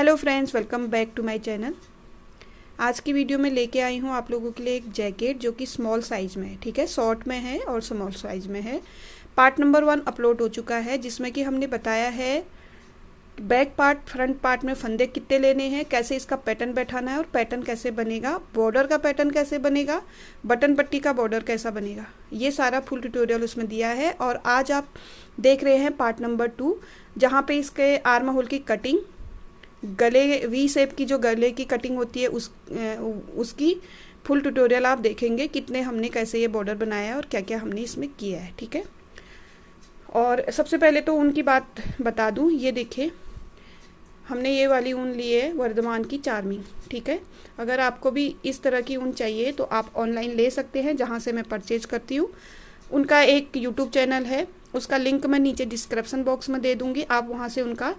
Hello friends, welcome back to my channel. आज की video में लेके आई हूँ आप लोगों के लिए एक जैकेट जो कि स्मॉल साइज़ में है। ठीक है, शॉर्ट में है और स्मॉल साइज़ में है। पार्ट नंबर 1 अपलोड हो चुका है, जिसमें कि हमने बताया है बैक पार्ट फ्रंट पार्ट में फंदे कितने लेने हैं, कैसे इसका पैटर्न बैठाना है और पैटर्न कैसे बनेगा, बॉर्डर का पैटर्न कैसे बनेगा, बटन पट्टी का बॉर्डर कैसा बनेगा, ये सारा फुल ट्यूटोरियल उसमें दिया है। और आज आप देख रहे हैं पार्ट नंबर 2, जहाँ पे इसके आर्म होल की कटिंग, गले वी शेप की जो गले की कटिंग होती है उसकी फुल ट्यूटोरियल आप देखेंगे, कितने हमने कैसे ये बॉर्डर बनाया है और क्या क्या हमने इसमें किया है। ठीक है, और सबसे पहले तो ऊन की बात बता दूं। ये देखिए, हमने ये वाली ऊन ली है वर्धमान की चार्मिंग। ठीक है, अगर आपको भी इस तरह की ऊन चाहिए तो आप ऑनलाइन ले सकते हैं, जहाँ से मैं परचेज करती हूँ। उनका एक यूट्यूब चैनल है, उसका लिंक मैं नीचे डिस्क्रिप्शन बॉक्स में दे दूँगी। आप वहाँ से उनका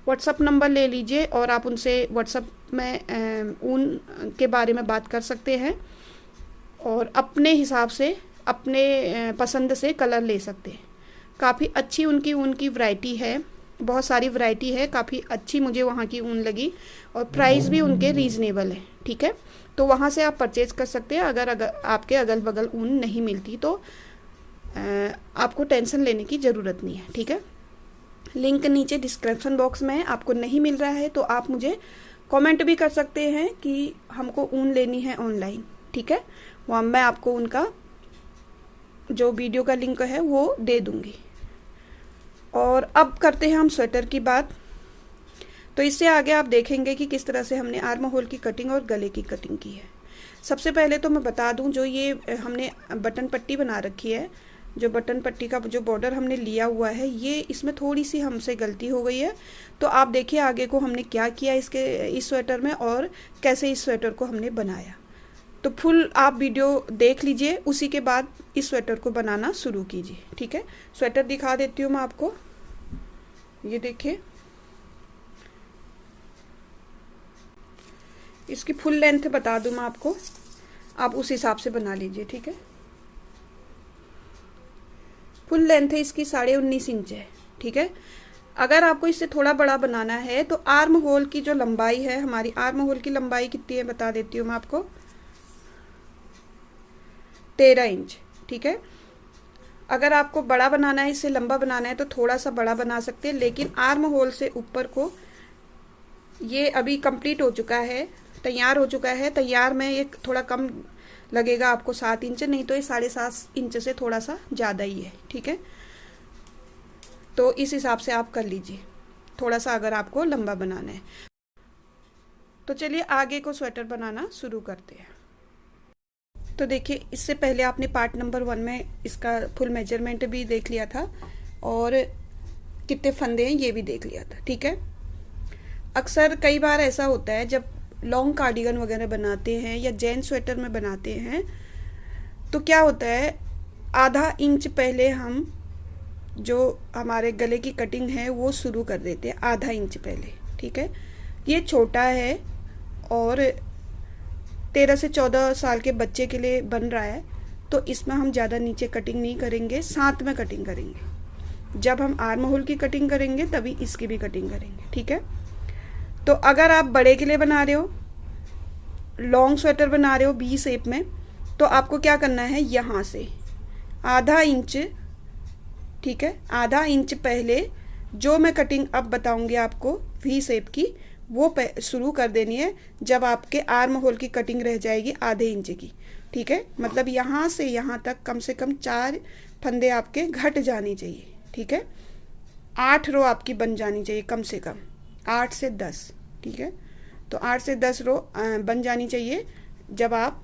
व्हाट्सअप नंबर ले लीजिए और आप उनसे व्हाट्सअप में ऊन के बारे में बात कर सकते हैं और अपने हिसाब से अपने पसंद से कलर ले सकते हैं। काफ़ी अच्छी उनकी ऊन की वैरायटी है, बहुत सारी वैरायटी है, काफ़ी अच्छी मुझे वहाँ की ऊन लगी और प्राइस भी उनके रीज़नेबल है। ठीक है, तो वहाँ से आप परचेज़ कर सकते हैं। अगर आपके अगल बगल ऊन नहीं मिलती तो आपको टेंशन लेने की ज़रूरत नहीं है। ठीक है, लिंक नीचे डिस्क्रिप्शन बॉक्स में है। आपको नहीं मिल रहा है तो आप मुझे कमेंट भी कर सकते हैं कि हमको ऊन लेनी है ऑनलाइन। ठीक है, वहाँ मैं आपको उनका जो वीडियो का लिंक है वो दे दूँगी। और अब करते हैं हम स्वेटर की बात। तो इससे आगे आप देखेंगे कि किस तरह से हमने आर्म होल की कटिंग और गले की कटिंग की है। सबसे पहले तो मैं बता दूं, जो ये हमने बटन पट्टी बना रखी है, जो बटन पट्टी का जो बॉर्डर हमने लिया हुआ है, ये इसमें थोड़ी सी हमसे गलती हो गई है। तो आप देखिए आगे को हमने क्या किया इस स्वेटर में और कैसे इस स्वेटर को हमने बनाया। तो फुल आप वीडियो देख लीजिए, उसी के बाद इस स्वेटर को बनाना शुरू कीजिए। ठीक है, स्वेटर दिखा देती हूँ मैं आपको। ये देखिए, इसकी फुल लेंथ बता दूँ मैं आपको, आप उस हिसाब से बना लीजिए। ठीक है, फुल लेंथ है इसकी 19.5 इंच है। ठीक है, अगर आपको इससे थोड़ा बड़ा बनाना है तो आर्म होल की जो लंबाई है, हमारी आर्म होल की लंबाई कितनी है बता देती हूँ मैं आपको, 13 इंच। ठीक है, अगर आपको बड़ा बनाना है, इससे लंबा बनाना है तो थोड़ा सा बड़ा बना सकते हैं, लेकिन आर्म होल से ऊपर को ये अभी कंप्लीट हो चुका है, तैयार हो चुका है। तैयार में ये थोड़ा कम लगेगा आपको 7 इंच, नहीं तो ये 7.5 इंच से थोड़ा सा ज़्यादा ही है। ठीक है, तो इस हिसाब से आप कर लीजिए थोड़ा सा, अगर आपको लंबा बनाना है। तो चलिए आगे को स्वेटर बनाना शुरू करते हैं। तो देखिए, इससे पहले आपने पार्ट नंबर 1 में इसका फुल मेजरमेंट भी देख लिया था और कितने फंदे हैं ये भी देख लिया था। ठीक है, अक्सर कई बार ऐसा होता है जब लॉन्ग कार्डिगन वगैरह बनाते हैं या जेंट्स स्वेटर में बनाते हैं, तो क्या होता है, आधा इंच पहले हम जो हमारे गले की कटिंग है वो शुरू कर देते हैं, आधा इंच पहले। ठीक है, ये छोटा है और 13 से 14 साल के बच्चे के लिए बन रहा है, तो इसमें हम ज़्यादा नीचे कटिंग नहीं करेंगे, साथ में कटिंग करेंगे। जब हम आर्म होल की कटिंग करेंगे तभी इसकी भी कटिंग करेंगे। ठीक है, तो अगर आप बड़े के लिए बना रहे हो, लॉन्ग स्वेटर बना रहे हो वी शेप में, तो आपको क्या करना है, यहाँ से आधा इंच, ठीक है, आधा इंच पहले जो मैं कटिंग अब बताऊंगी आपको वी शेप की, वो शुरू कर देनी है। जब आपके आर्म होल की कटिंग रह जाएगी आधे इंच की। ठीक है, मतलब यहाँ से यहाँ तक कम से कम 4 फंदे आपके घट जानी चाहिए। ठीक है, 8 रो आपकी बन जानी चाहिए, कम से कम 8 से 10। ठीक है, तो 8 से 10 रो बन जानी चाहिए जब आप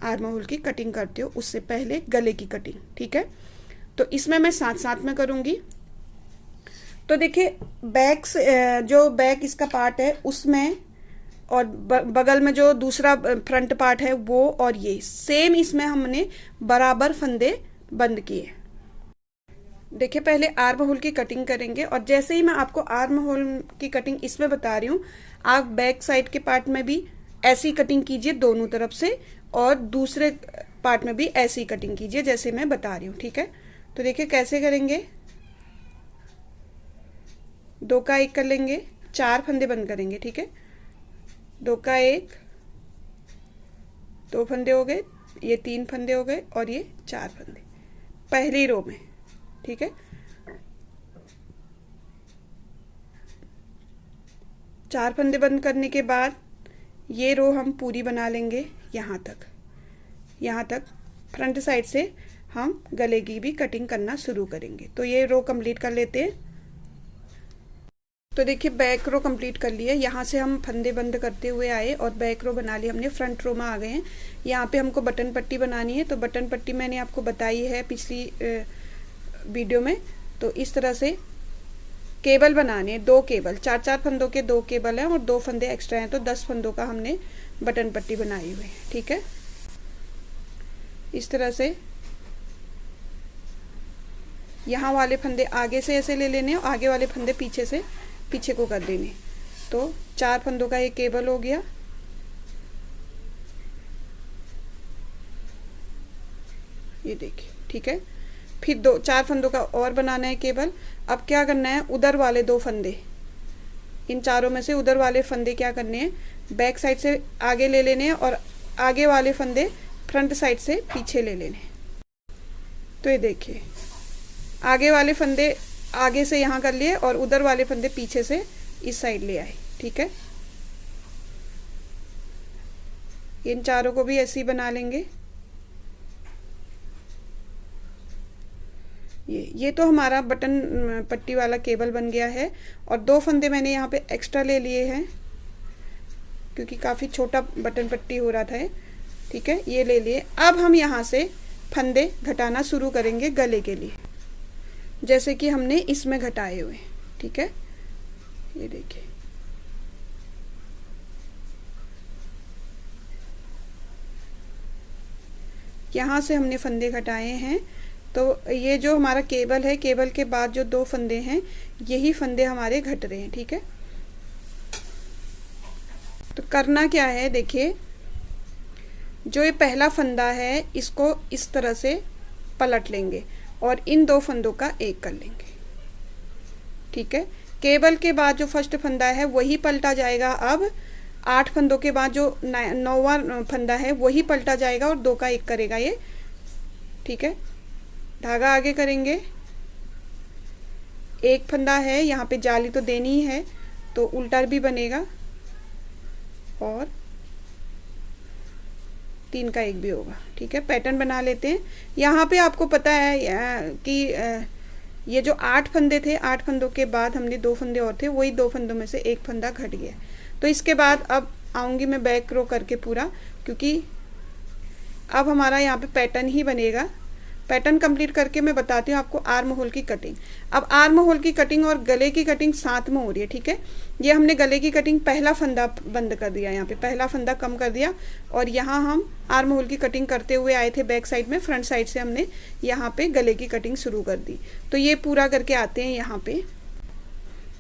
आर्म होल की कटिंग करते हो, उससे पहले गले की कटिंग। ठीक है, तो इसमें मैं साथ साथ में करूँगी। तो देखिए, बैक से जो बैक इसका पार्ट है उसमें और बगल में जो दूसरा फ्रंट पार्ट है वो, और ये सेम इसमें हमने बराबर फंदे बंद किए। देखिए, पहले आर्म होल की कटिंग करेंगे और जैसे ही मैं आपको आर्म होल की कटिंग इसमें बता रही हूँ, आप बैक साइड के पार्ट में भी ऐसी कटिंग कीजिए दोनों तरफ से, और दूसरे पार्ट में भी ऐसी कटिंग कीजिए जैसे मैं बता रही हूँ। ठीक है, तो देखिए कैसे करेंगे, 2 का 1 कर लेंगे, 4 फंदे बंद करेंगे, ठीक है। 2 का 1, 2 फंदे हो गए, ये 3 फंदे हो गए और ये 4 फंदे पहली रो में, ठीक है। 4 फंदे बंद करने के बाद ये रो हम पूरी बना लेंगे यहाँ तक फ्रंट साइड से हम गले की भी कटिंग करना शुरू करेंगे। तो ये रो कंप्लीट कर लेते हैं। तो देखिए बैक रो कंप्लीट कर लिया। यहाँ से हम फंदे बंद करते हुए आए और बैक रो बना ली हमने, फ्रंट रो में आ गए हैं। यहाँ पे हमको बटन पट्टी बनानी है। तो बटन पट्टी मैंने आपको बताई है पिछली वीडियो में। तो इस तरह से केबल बनाने हैं, 2 केबल, 4-4 फंदों के 2 केबल हैं और 2 फंदे एक्स्ट्रा हैं। तो 10 फंदों का हमने बटन पट्टी बनाई हुई है, ठीक है। इस तरह से यहाँ वाले फंदे आगे से ऐसे ले लेने और आगे वाले फंदे पीछे से पीछे को कर देने। तो 4 फंदों का ये केबल हो गया। ये देखिए, ठीक है। फिर 4 फंदों का और बनाना है केबल। अब क्या करना है, उधर वाले 2 फंदे, इन चारों में से उधर वाले फंदे क्या करने हैं, बैक साइड से आगे ले लेने हैं और आगे वाले फंदे फ्रंट साइड से पीछे ले लेने। तो ये देखिए आगे वाले फंदे आगे से यहाँ कर लिए और उधर वाले फंदे पीछे से इस साइड ले आए, ठीक है। इन चारों को भी ऐसे ही बना लेंगे। ये तो हमारा बटन पट्टी वाला केबल बन गया है। और 2 फंदे मैंने यहाँ पे एक्स्ट्रा ले लिए हैं क्योंकि काफ़ी छोटा बटन पट्टी हो रहा था, ठीक है। ये ले लिए। अब हम यहाँ से फंदे घटाना शुरू करेंगे गले के लिए, जैसे कि हमने इसमें घटाए हुए, ठीक है। ये देखिए यहाँ से हमने फंदे घटाए हैं। तो ये जो हमारा केबल है, केबल के बाद जो 2 फंदे हैं, यही फंदे हमारे घट रहे हैं, ठीक है। तो करना क्या है, देखिए जो ये पहला फंदा है इसको इस तरह से पलट लेंगे और इन 2 फंदों का एक कर लेंगे, ठीक है। केबल के बाद जो फर्स्ट फंदा है वही पलटा जाएगा। अब 8 फंदों के बाद जो 9वां फंदा है वही पलटा जाएगा और 2 का एक करेगा ये, ठीक है। धागा आगे करेंगे, एक फंदा है, यहाँ पे जाली तो देनी ही है तो उल्टा भी बनेगा और 3 का एक भी होगा, ठीक है। पैटर्न बना लेते हैं। यहाँ पे आपको पता है कि ये जो 8 फंदे थे, 8 फंदों के बाद हमने 2 फंदे और थे, वही 2 फंदों में से एक फंदा घट गया। तो इसके बाद अब आऊँगी मैं बैक रो करके पूरा, क्योंकि अब हमारा यहाँ पे पैटर्न ही बनेगा। पैटर्न कंप्लीट करके मैं बताती हूँ आपको आर्म होल की कटिंग। अब आर्म होल की कटिंग और गले की कटिंग साथ में हो रही है, ठीक है। ये हमने गले की कटिंग पहला फंदा बंद कर दिया, यहाँ पे पहला फंदा कम कर दिया और यहाँ हम आर्म होल की कटिंग करते हुए आए थे बैक साइड में। फ्रंट साइड से हमने यहाँ पे गले की कटिंग शुरू कर दी। तो ये पूरा करके आते हैं यहाँ पे।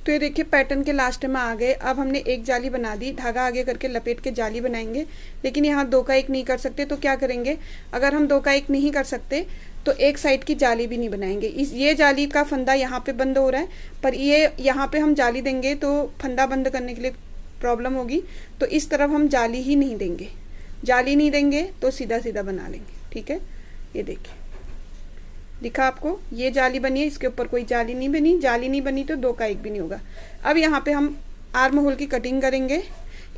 तो ये देखिए पैटर्न के लास्ट में आ गए। अब हमने एक जाली बना दी, धागा आगे करके लपेट के जाली बनाएंगे। लेकिन यहाँ 2 का 1 नहीं कर सकते, तो क्या करेंगे, अगर हम 2 का 1 नहीं कर सकते तो एक साइड की जाली भी नहीं बनाएंगे। ये जाली का फंदा यहाँ पे बंद हो रहा है, पर ये यहाँ पे हम जाली देंगे तो फंदा बंद करने के लिए प्रॉब्लम होगी। तो इस तरफ हम जाली ही नहीं देंगे, जाली नहीं देंगे तो सीधा सीधा बना लेंगे, ठीक है। ये देखिए दिखा आपको, ये जाली बनी है, इसके ऊपर कोई जाली नहीं बनी। जाली नहीं बनी तो 2 का 1 भी नहीं होगा। अब यहाँ पे हम आर्म होल की कटिंग करेंगे।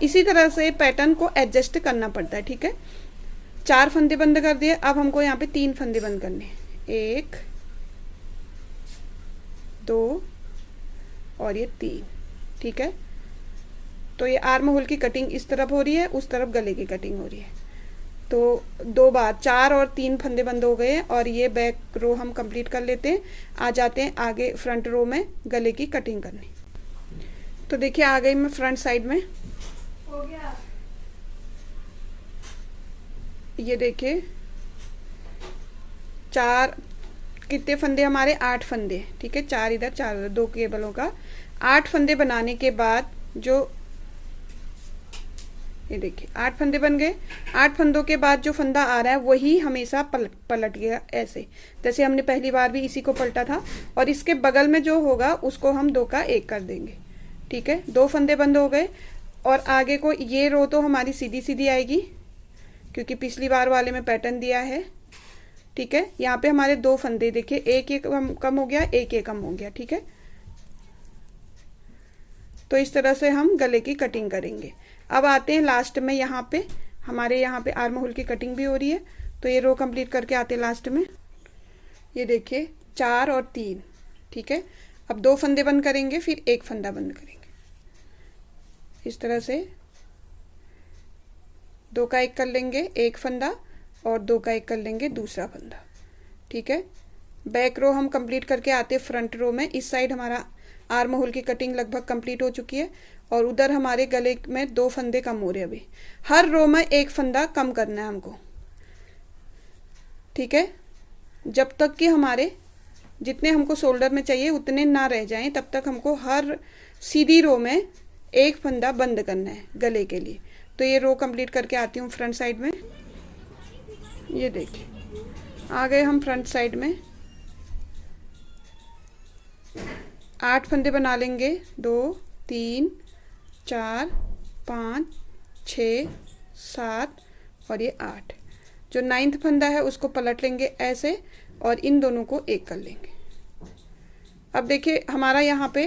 इसी तरह से पैटर्न को एडजस्ट करना पड़ता है, ठीक है। 4 फंदे बंद कर दिए। अब हमको यहाँ पे 3 फंदे बंद करने, 1 2 और ये 3, ठीक है। तो ये आर्म होल की कटिंग इस तरफ हो रही है, उस तरफ गले की कटिंग हो रही है। तो 2 बार 4 और 3 फंदे बंद हो गए और ये बैक रो हम कंप्लीट कर लेते हैं। आ जाते हैं आगे फ्रंट रो में गले की कटिंग करनी। तो देखिए आ गई मैं फ्रंट साइड में। हो गया। ये देखिए 4 कितने फंदे हमारे, 8 फंदे, ठीक है। 4 इधर 4 उधर, 2 केबलों का 8 फंदे बनाने के बाद जो ये देखिए 8 फंदे बन गए। 8 फंदों के बाद जो फंदा आ रहा है वही हमेशा पलट गया, ऐसे जैसे हमने पहली बार भी इसी को पलटा था। और इसके बगल में जो होगा उसको हम 2 का 1 कर देंगे, ठीक है, 2 फंदे बंद हो गए। और आगे को ये रो तो हमारी सीधी सीधी आएगी क्योंकि पिछली बार वाले में पैटर्न दिया है। ठीक है, यहाँ पे हमारे 2 फंदे देखिए, एक ये कम हो गया, एक ये कम हो गया। ठीक है, तो इस तरह से हम गले की कटिंग करेंगे। अब आते हैं लास्ट में, यहाँ पे हमारे यहाँ पे आर्म होल की कटिंग भी हो रही है। तो ये रो कंप्लीट करके आते हैं लास्ट में। ये देखिए 4 और 3। ठीक है, अब 2 फंदे बंद करेंगे, फिर 1 फंदा बंद करेंगे। इस तरह से 2 का 1 कर लेंगे, 1 फंदा, और 2 का 1 कर लेंगे, दूसरा फंदा। ठीक है, बैक रो हम कंप्लीट करके आते फ्रंट रो में। इस साइड हमारा आर्म होल की कटिंग लगभग कंप्लीट हो चुकी है और उधर हमारे गले में 2 फंदे कम हो रहे हैं। अभी हर रो में 1 फंदा कम करना है हमको। ठीक है, जब तक कि हमारे जितने हमको शोल्डर में चाहिए उतने ना रह जाएं, तब तक हमको हर सीधी रो में 1 फंदा बंद करना है गले के लिए। तो ये रो कंप्लीट करके आती हूँ फ्रंट साइड में। ये देखिए आ गए हम फ्रंट साइड में। 8 फंदे बना लेंगे, 2 3 4 5 6 7 और ये 8। जो 9th फंदा है उसको पलट लेंगे ऐसे और इन दोनों को 1 कर लेंगे। अब देखिए हमारा यहाँ पे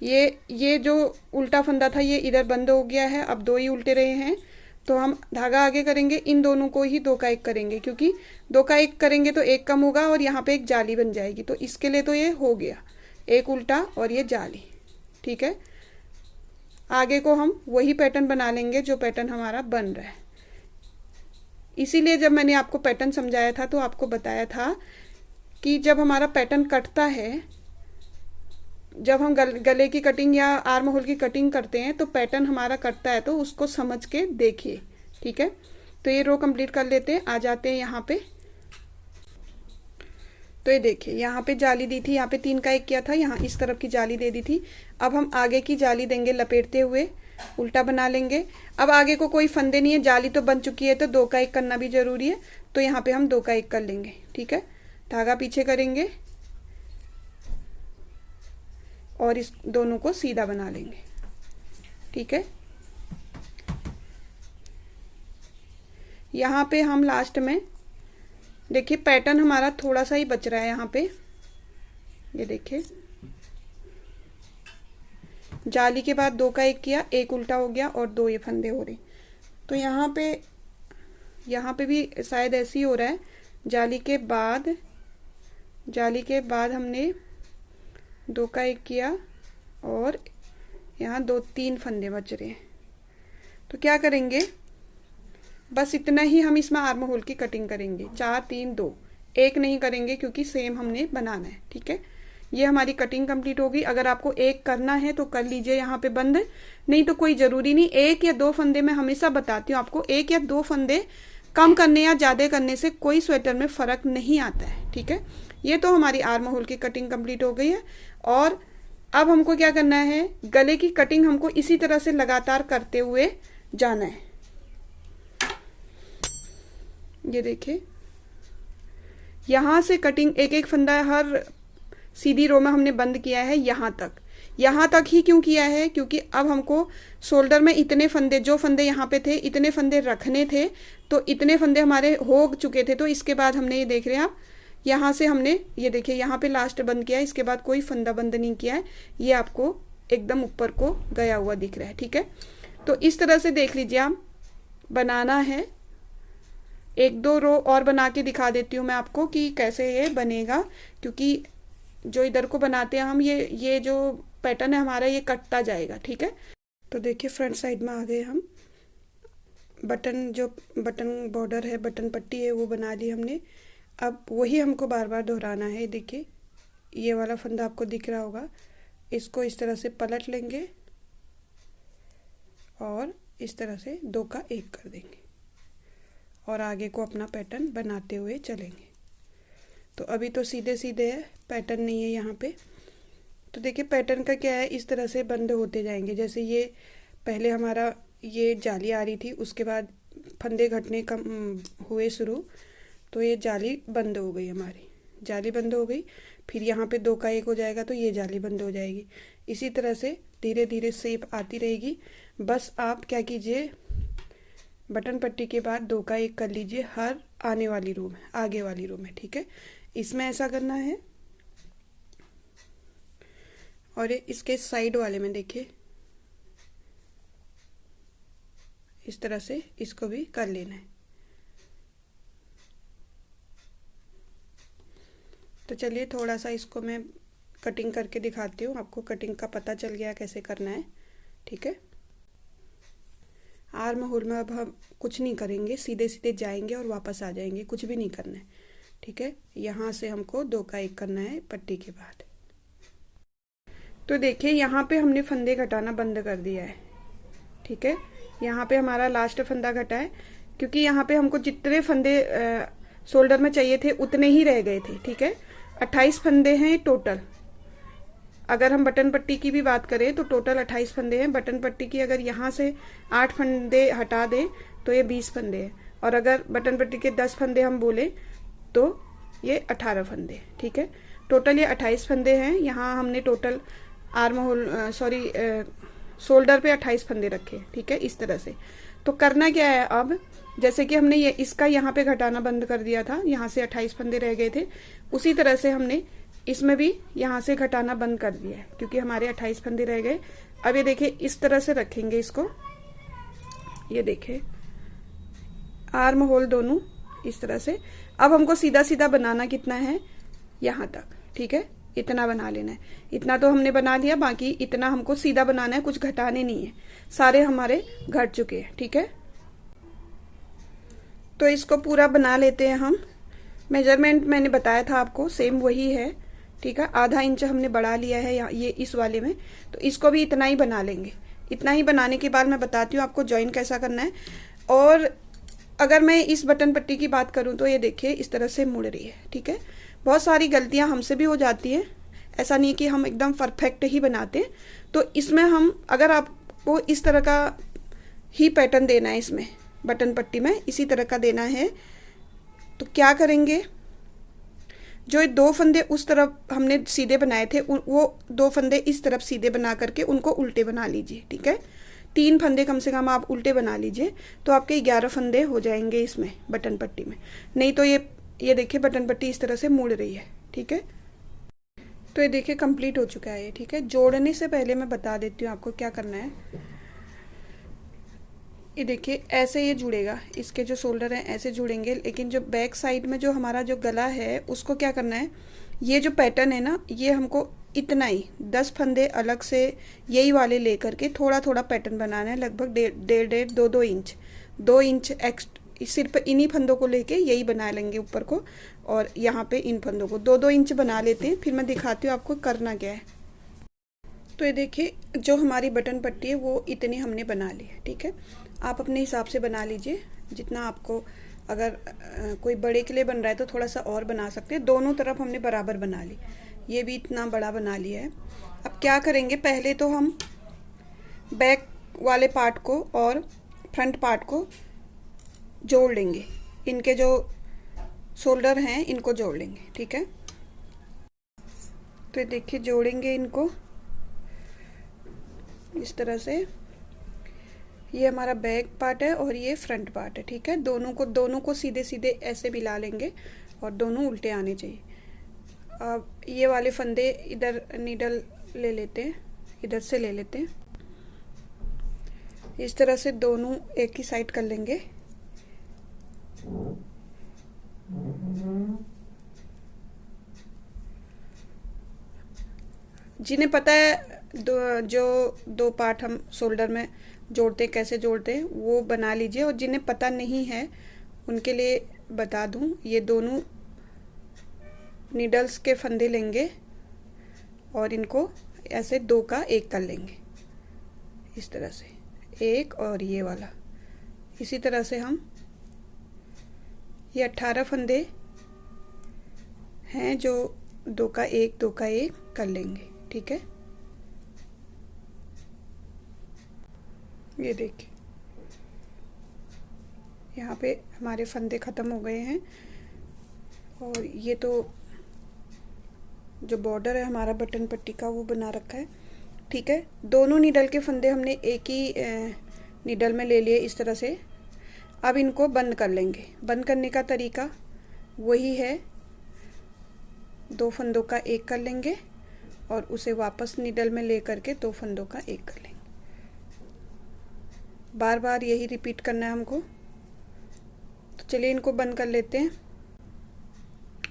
ये जो उल्टा फंदा था ये इधर बंद हो गया है। अब 2 ही उल्टे रहे हैं, तो हम धागा आगे करेंगे, इन दोनों को ही 2 का 1 करेंगे क्योंकि 2 का 1 करेंगे तो 1 कम होगा और यहाँ पे एक जाली बन जाएगी। तो इसके लिए तो ये हो गया, 1 उल्टा और ये जाली। ठीक है, आगे को हम वही पैटर्न बना लेंगे जो पैटर्न हमारा बन रहा है। इसीलिए जब मैंने आपको पैटर्न समझाया था तो आपको बताया था कि जब हमारा पैटर्न कटता है, जब हम गले की कटिंग या आर्म होल की कटिंग करते हैं तो पैटर्न हमारा कटता है, तो उसको समझ के देखिए। ठीक है, तो ये रो कंप्लीट कर लेते हैं। आ जाते हैं यहाँ पे। तो ये देखिए यहाँ पे जाली दी थी, यहाँ पे 3 का 1 किया था, यहाँ इस तरफ की जाली दे दी थी। अब हम आगे की जाली देंगे लपेटते हुए, उल्टा बना लेंगे। अब आगे को कोई फंदे नहीं है, जाली तो बन चुकी है, तो 2 का 1 करना भी जरूरी है। तो यहाँ पे हम 2 का 1 कर लेंगे। ठीक है, धागा पीछे करेंगे और इस दोनों को सीधा बना लेंगे। ठीक है, यहाँ पे हम लास्ट में देखिए पैटर्न हमारा थोड़ा सा ही बच रहा है यहाँ पे। ये देखिए जाली के बाद 2 का 1 किया, 1 उल्टा हो गया और 2 ये फंदे हो रहे। तो यहाँ पे भी शायद ऐसे ही हो रहा है। जाली के बाद हमने 2 का 1 किया और यहाँ 2-3 फंदे बच रहे हैं। तो क्या करेंगे, बस इतना ही हम इसमें आर्म होल की कटिंग करेंगे। 4 3 2, 1 नहीं करेंगे क्योंकि सेम हमने बनाना है। ठीक है, ये हमारी कटिंग कंप्लीट होगी। अगर आपको 1 करना है तो कर लीजिए यहाँ पे बंद, नहीं तो कोई ज़रूरी नहीं। 1 या 2 फंदे मैं हमेशा बताती हूँ आपको, 1 या 2 फंदे कम करने या ज़्यादा करने से कोई स्वेटर में फ़र्क नहीं आता है। ठीक है, ये तो हमारी आर्म होल की कटिंग कंप्लीट हो गई है। और अब हमको क्या करना है, गले की कटिंग हमको इसी तरह से लगातार करते हुए जाना है। ये देखिए यहाँ से कटिंग एक एक फंदा हर सीधी रो में हमने बंद किया है। यहाँ तक ही क्यों किया है, क्योंकि अब हमको शोल्डर में इतने फंदे, जो फंदे यहाँ पे थे इतने फंदे रखने थे, तो इतने फंदे हमारे हो चुके थे। तो इसके बाद हमने ये देख रहे हैं आप, यहाँ से हमने ये देखिए यहाँ पे लास्ट बंद किया है, इसके बाद कोई फंदा बंद नहीं किया है। ये आपको एकदम ऊपर को गया हुआ दिख रहा है। ठीक है, तो इस तरह से देख लीजिए आप बनाना है। 1-2 रो और बना के दिखा देती हूँ मैं आपको कि कैसे ये बनेगा, क्योंकि जो इधर को बनाते हैं हम, ये जो पैटर्न है हमारा ये कटता जाएगा। ठीक है, तो देखिए फ्रंट साइड में आ गए हम। बटन बॉर्डर है, बटन पट्टी है, वो बना ली हमने। अब वही हमको बार बार दोहराना है। देखिए ये वाला फंदा आपको दिख रहा होगा, इसको इस तरह से पलट लेंगे और इस तरह से 2 का 1 कर देंगे और आगे को अपना पैटर्न बनाते हुए चलेंगे। तो अभी तो सीधे सीधे है, पैटर्न नहीं है यहाँ पे। तो देखिए पैटर्न का क्या है, इस तरह से बंद होते जाएंगे। जैसे ये पहले हमारा ये जाली आ रही थी, उसके बाद फंदे घटने कम हुए शुरू, तो ये जाली बंद हो गई, हमारी जाली बंद हो गई। फिर यहाँ पे 2 का 1 हो जाएगा तो ये जाली बंद हो जाएगी। इसी तरह से धीरे धीरे शेप आती रहेगी। बस आप क्या कीजिए, बटन पट्टी के बाद 2 का 1 कर लीजिए हर आने वाली रो में, आगे वाली रो में, ठीक है। इसमें ऐसा करना है और इसके साइड वाले में देखिए इस तरह से इसको भी कर लेना है। तो चलिए थोड़ा सा इसको मैं कटिंग करके दिखाती हूँ, आपको कटिंग का पता चल गया कैसे करना है, ठीक है। आर्म होल में अब हम कुछ नहीं करेंगे, सीधे सीधे जाएंगे और वापस आ जाएंगे, कुछ भी नहीं करना है, ठीक है। यहाँ से हमको 2 का 1 करना है पट्टी के बाद। तो देखिए यहाँ पे हमने फंदे घटाना बंद कर दिया है, ठीक है। यहाँ पे हमारा लास्ट फंदा घटा है, क्योंकि यहाँ पे हमको जितने फंदे शोल्डर में चाहिए थे उतने ही रह गए थे, ठीक है। 28 फंदे हैं टोटल। अगर हम बटन पट्टी की भी बात करें तो टोटल 28 फंदे हैं। बटन पट्टी की अगर यहाँ से 8 फंदे हटा दें तो ये 20 फंदे हैं, और अगर बटन पट्टी के 10 फंदे हम बोले तो ये 18 फंदे, ठीक है। टोटल ये 28 फंदे हैं। यहाँ हमने टोटल आर्म होल शोल्डर पे 28 फंदे रखे, ठीक है, इस तरह से। तो करना क्या है अब, जैसे कि हमने ये इसका यहाँ पे घटाना बंद कर दिया था, यहाँ से 28 फंदे रह गए थे, उसी तरह से हमने इसमें भी यहाँ से घटाना बंद कर दिया है, क्योंकि हमारे 28 फंदे रह गए। अब ये देखिए इस तरह से रखेंगे इसको, ये देखिए आर्म होल दोनों इस तरह से। अब हमको सीधा सीधा बनाना कितना है, यहाँ तक, ठीक है, इतना बना लेना है। इतना तो हमने बना लिया, बाकी इतना हमको सीधा बनाना है, कुछ घटाने नहीं है, सारे हमारे घट चुके हैं, ठीक है। तो इसको पूरा बना लेते हैं हम। मेजरमेंट मैंने बताया था आपको, सेम वही है, ठीक है। आधा इंच हमने बढ़ा लिया है ये इस वाले में, तो इसको भी इतना ही बना लेंगे। इतना ही बनाने के बाद मैं बताती हूँ आपको ज्वाइन कैसा करना है। और अगर मैं इस बटन पट्टी की बात करूँ तो ये देखिए इस तरह से मुड़ रही है, ठीक है। बहुत सारी गलतियाँ हमसे भी हो जाती हैं, ऐसा नहीं कि हम एकदम परफेक्ट ही बनाते। तो इसमें हम, अगर आपको इस तरह का ही पैटर्न देना है, इसमें बटन पट्टी में इसी तरह का देना है, तो क्या करेंगे, जो 2 फंदे उस तरफ हमने सीधे बनाए थे वो 2 फंदे इस तरफ सीधे बना करके उनको उल्टे बना लीजिए, ठीक है। 3 फंदे कम से कम आप उल्टे बना लीजिए, तो आपके 11 फंदे हो जाएंगे इसमें बटन पट्टी में। नहीं तो ये देखिए बटन पट्टी इस तरह से मुड़ रही है, ठीक है। तो ये देखिए कंप्लीट हो चुका है ये, ठीक है। जोड़ने से पहले मैं बता देती हूँ आपको क्या करना है। ये देखिए ऐसे ये जुड़ेगा, इसके जो शोल्डर हैं ऐसे जुड़ेंगे, लेकिन जो बैक साइड में जो हमारा जो गला है उसको क्या करना है, ये जो पैटर्न है ना, ये हमको इतना ही 10 फंदे अलग से यही वाले लेकर के थोड़ा थोड़ा पैटर्न बनाना है, लगभग 1.5 2 इंच 2 इंच सिर्फ इन्हीं फंदों को लेके यही बना लेंगे ऊपर को, और यहाँ पे इन फंदों को 2 इंच बना लेते हैं। फिर मैं दिखाती हूँ आपको करना क्या है। तो ये देखिए जो हमारी बटन पट्टी है वो इतनी हमने बना ली है, ठीक है। आप अपने हिसाब से बना लीजिए जितना आपको, अगर कोई बड़े के लिए बन रहा है तो थोड़ा सा और बना सकते हैं। दोनों तरफ हमने बराबर बना ली, ये भी इतना बड़ा बना लिया है। अब क्या करेंगे, पहले तो हम बैक वाले पार्ट को और फ्रंट पार्ट को जोड़ लेंगे, इनके जो शोल्डर हैं इनको जोड़ लेंगे, ठीक है। तो देखिए जोड़ेंगे इनको इस तरह से। ये हमारा बैक पार्ट है और ये फ्रंट पार्ट है, ठीक है। दोनों को सीधे सीधे ऐसे मिला लेंगे और दोनों उल्टे आने चाहिए। अब ये वाले फंदे इधर नीडल ले लेते हैं, इधर से ले लेते हैं, इस तरह से दोनों एक ही साइड कर लेंगे। जिन्हें पता है जो 2 पार्ट हम शोल्डर में जोड़ते हैं, कैसे जोड़ते हैं, वो बना लीजिए। और जिन्हें पता नहीं है उनके लिए बता दूं, ये दोनों नीडल्स के फंदे लेंगे और इनको ऐसे 2 का 1 कर लेंगे, इस तरह से एक और ये वाला। इसी तरह से हम ये 18 फंदे हैं जो 2 का 1 कर लेंगे, ठीक है। ये देखिए यहाँ पे हमारे फंदे ख़त्म हो गए हैं, और ये तो जो बॉर्डर है हमारा बटन पट्टी का वो बना रखा है। ठीक है, दोनों नीडल के फंदे हमने एक ही नीडल में ले लिए इस तरह से। अब इनको बंद कर लेंगे। बंद करने का तरीका वही है, 2 फंदों का एक कर लेंगे और उसे वापस नीडल में ले करके 2 फंदों का एक कर लेंगे। बार बार यही रिपीट करना है हमको। तो चलिए इनको बंद कर लेते हैं।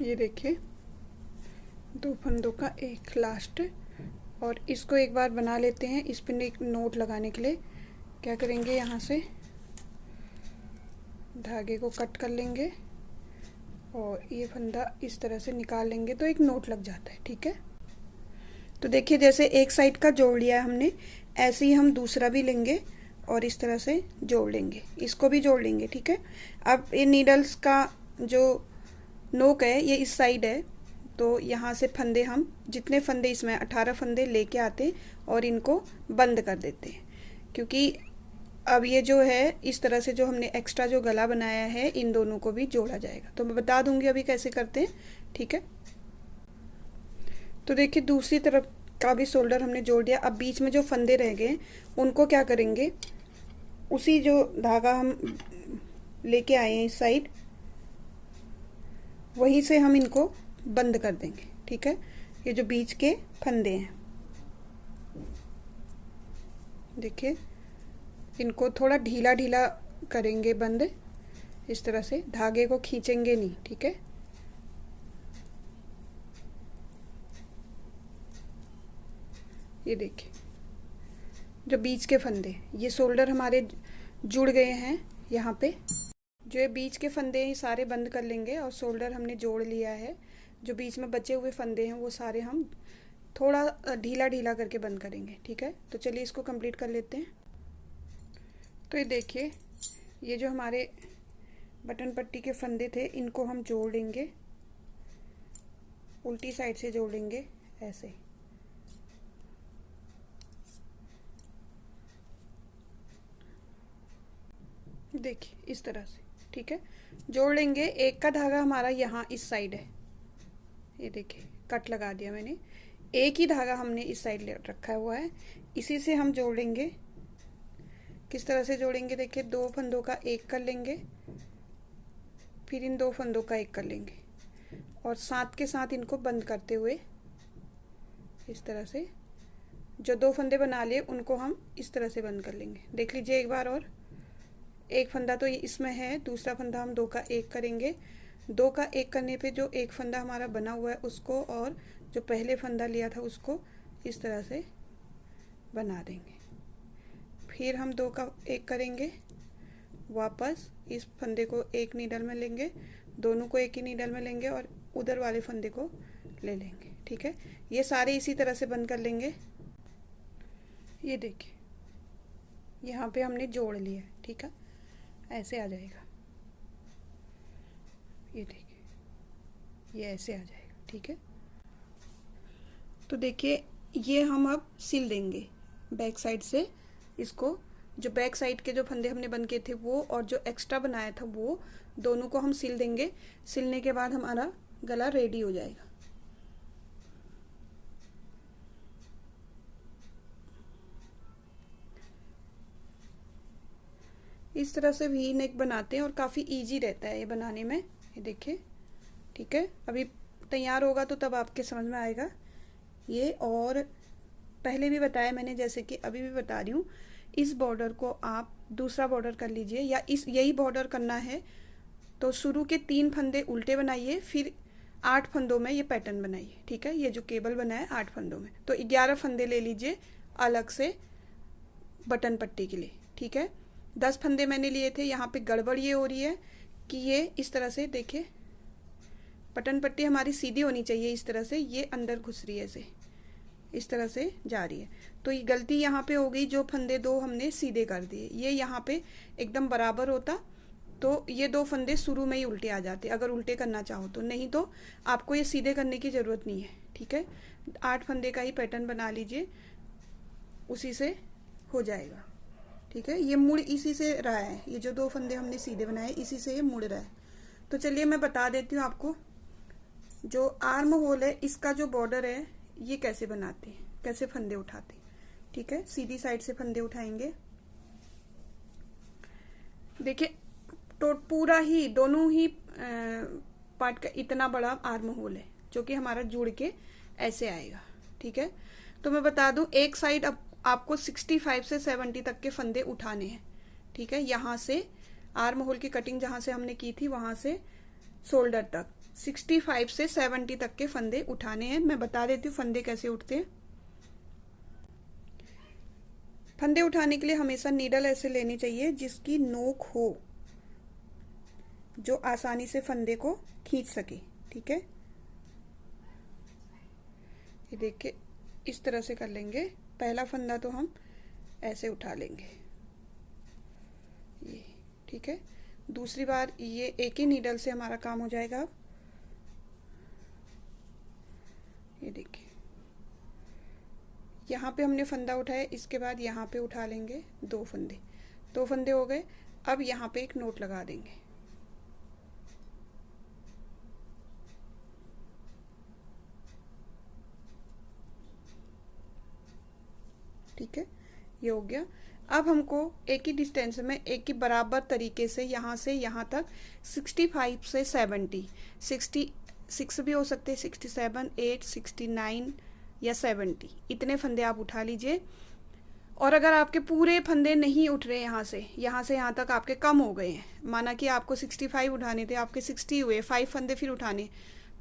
ये देखिए 2 फंदों का एक लास्ट, और इसको एक बार बना लेते हैं। इस पर एक नोट लगाने के लिए क्या करेंगे, यहाँ से धागे को कट कर लेंगे और ये फंदा इस तरह से निकाल लेंगे तो एक नोट लग जाता है। ठीक है, तो देखिए जैसे एक साइड का जोड़ लिया है हमने, ऐसे ही हम दूसरा भी लेंगे और इस तरह से जोड़ लेंगे, इसको भी जोड़ लेंगे। ठीक है, अब ये नीडल्स का जो नोक है ये इस साइड है, तो यहाँ से फंदे हम जितने फंदे इसमें 18 फंदे लेके आते और इनको बंद कर देते हैं, क्योंकि अब ये जो है इस तरह से जो हमने एक्स्ट्रा जो गला बनाया है इन दोनों को भी जोड़ा जाएगा। तो मैं बता दूंगी अभी कैसे करते हैं। ठीक है, तो देखिए दूसरी तरफ का भी शोल्डर हमने जोड़ दिया। अब बीच में जो फंदे रह गए उनको क्या करेंगे, उसी जो धागा हम लेके आए हैं इस साइड, वहीं से हम इनको बंद कर देंगे। ठीक है, ये जो बीच के फंदे हैं, देखिए इनको थोड़ा ढीला ढीला करेंगे बंद, इस तरह से, धागे को खींचेंगे नहीं। ठीक है, ये देखिए जो बीच के फंदे, ये शोल्डर हमारे जुड़ गए हैं यहाँ पे। जो ये बीच के फंदे हैं ये सारे बंद कर लेंगे और शोल्डर हमने जोड़ लिया है। जो बीच में बचे हुए फंदे हैं वो सारे हम थोड़ा ढीला ढीला करके बंद करेंगे। ठीक है, तो चलिए इसको कंप्लीट कर लेते हैं। तो ये देखिए ये जो हमारे बटन पट्टी के फंदे थे इनको हम जोड़ लेंगे, उल्टी साइड से जोड़ेंगे ऐसे। देखिए इस तरह से। ठीक है, जोड़ लेंगे। एक का धागा हमारा यहाँ इस साइड है, ये देखिए कट लगा दिया मैंने। एक ही धागा हमने इस साइड ले रखा हुआ है, इसी से हम जोड़ेंगे। किस तरह से जोड़ेंगे, देखिए 2 फंदों का एक कर लेंगे, फिर इन 2 फंदों का एक कर लेंगे और साथ के साथ इनको बंद करते हुए इस तरह से जो 2 फंदे बना लिए उनको हम इस तरह से बंद कर लेंगे। देख लीजिए एक बार और, एक फंदा तो ये इसमें है, दूसरा फंदा हम 2 का एक करेंगे। 2 का एक करने पे जो एक फंदा हमारा बना हुआ है उसको और जो पहले फंदा लिया था उसको इस तरह से बना देंगे। फिर हम 2 का एक करेंगे, वापस इस फंदे को एक नीडल में लेंगे, दोनों को एक ही नीडल में लेंगे और उधर वाले फंदे को ले लेंगे। ठीक है, ये सारे इसी तरह से बंद कर लेंगे। ये देखिए यहाँ पे हमने जोड़ लिया है। ठीक है, ऐसे आ जाएगा, ये देखिए ये ऐसे आ जाएगा। ठीक है, तो देखिए ये हम अब सिल देंगे बैक साइड से इसको। जो बैक साइड के जो फंदे हमने बंद किए थे वो और जो एक्स्ट्रा बनाया था वो दोनों को हम सिल देंगे। सिलने के बाद हमारा गला रेडी हो जाएगा। इस तरह से वी नेक बनाते हैं और काफ़ी इजी रहता है ये बनाने में। ये देखिए, ठीक है, अभी तैयार होगा तो तब आपके समझ में आएगा ये। और पहले भी बताया मैंने, जैसे कि अभी भी बता रही हूँ, इस बॉर्डर को आप दूसरा बॉर्डर कर लीजिए, या इस यही बॉर्डर करना है तो शुरू के 3 फंदे उल्टे बनाइए, फिर 8 फंदों में ये पैटर्न बनाइए। ठीक है, ये जो केबल बना है 8 फंदों में, तो 11 फंदे ले लीजिए अलग से बटन पट्टी के लिए। ठीक है, 10 फंदे मैंने लिए थे। यहाँ पे गड़बड़ ये हो रही है कि ये इस तरह से, देखिए बटन पट्टी हमारी सीधी होनी चाहिए, इस तरह से ये अंदर घुस रही है, ऐसे इस तरह से जा रही है। तो ये गलती यहाँ पे हो गई, जो फंदे 2 हमने सीधे कर दिए, ये यहाँ पे एकदम बराबर होता तो ये 2 फंदे शुरू में ही उल्टे आ जाते, अगर उल्टे करना चाहो तो। नहीं तो आपको ये सीधे करने की ज़रूरत नहीं है। ठीक है, 8 फंदे का ही पैटर्न बना लीजिए, उसी से हो जाएगा। ठीक है, ये मुड़ इसी से रहा है, ये जो 2 फंदे हमने सीधे बनाए इसी से ये मुड़ रहा है। तो चलिए मैं बता देती हूँ आपको, जो आर्म होल है इसका जो बॉर्डर है ये कैसे बनाते हैं, कैसे फंदे उठाते हैं। ठीक है, सीधी साइड से फंदे उठाएंगे। देखिए तो पूरा ही दोनों ही पार्ट का इतना बड़ा आर्म होल है जो कि हमारा जुड़ के ऐसे आएगा। ठीक है, तो मैं बता दूं एक साइड अब आपको 65 से 70 तक के फंदे उठाने हैं। ठीक है, यहाँ से आर्म होल की कटिंग जहां से हमने की थी वहां से शोल्डर तक 65 से 70 तक के फंदे उठाने हैं। मैं बता देती हूँ फंदे कैसे उठते हैं। फंदे उठाने के लिए हमेशा नीडल ऐसे लेनी चाहिए जिसकी नोक हो, जो आसानी से फंदे को खींच सके। ठीक है, ये देखिए इस तरह से कर लेंगे। पहला फंदा तो हम ऐसे उठा लेंगे ये। ठीक है, दूसरी बार ये एक ही नीडल से हमारा काम हो जाएगा। ये देखिए यहाँ पे हमने फंदा उठाया, इसके बाद यहाँ पे उठा लेंगे दो फंदे हो गए। अब यहाँ पे एक नोट लगा देंगे। ठीक है, ये हो गया। अब हमको एक ही डिस्टेंस में एक ही बराबर तरीके से यहाँ तक 65 से 70, 66 भी हो सकते हैं, 67, 8, 69 या 70, इतने फंदे आप उठा लीजिए। और अगर आपके पूरे फंदे नहीं उठ रहे यहाँ से यहाँ तक आपके कम हो गए हैं, माना कि आपको 65 उठाने थे, आपके 60 हुए, 5 फंदे फिर उठाने,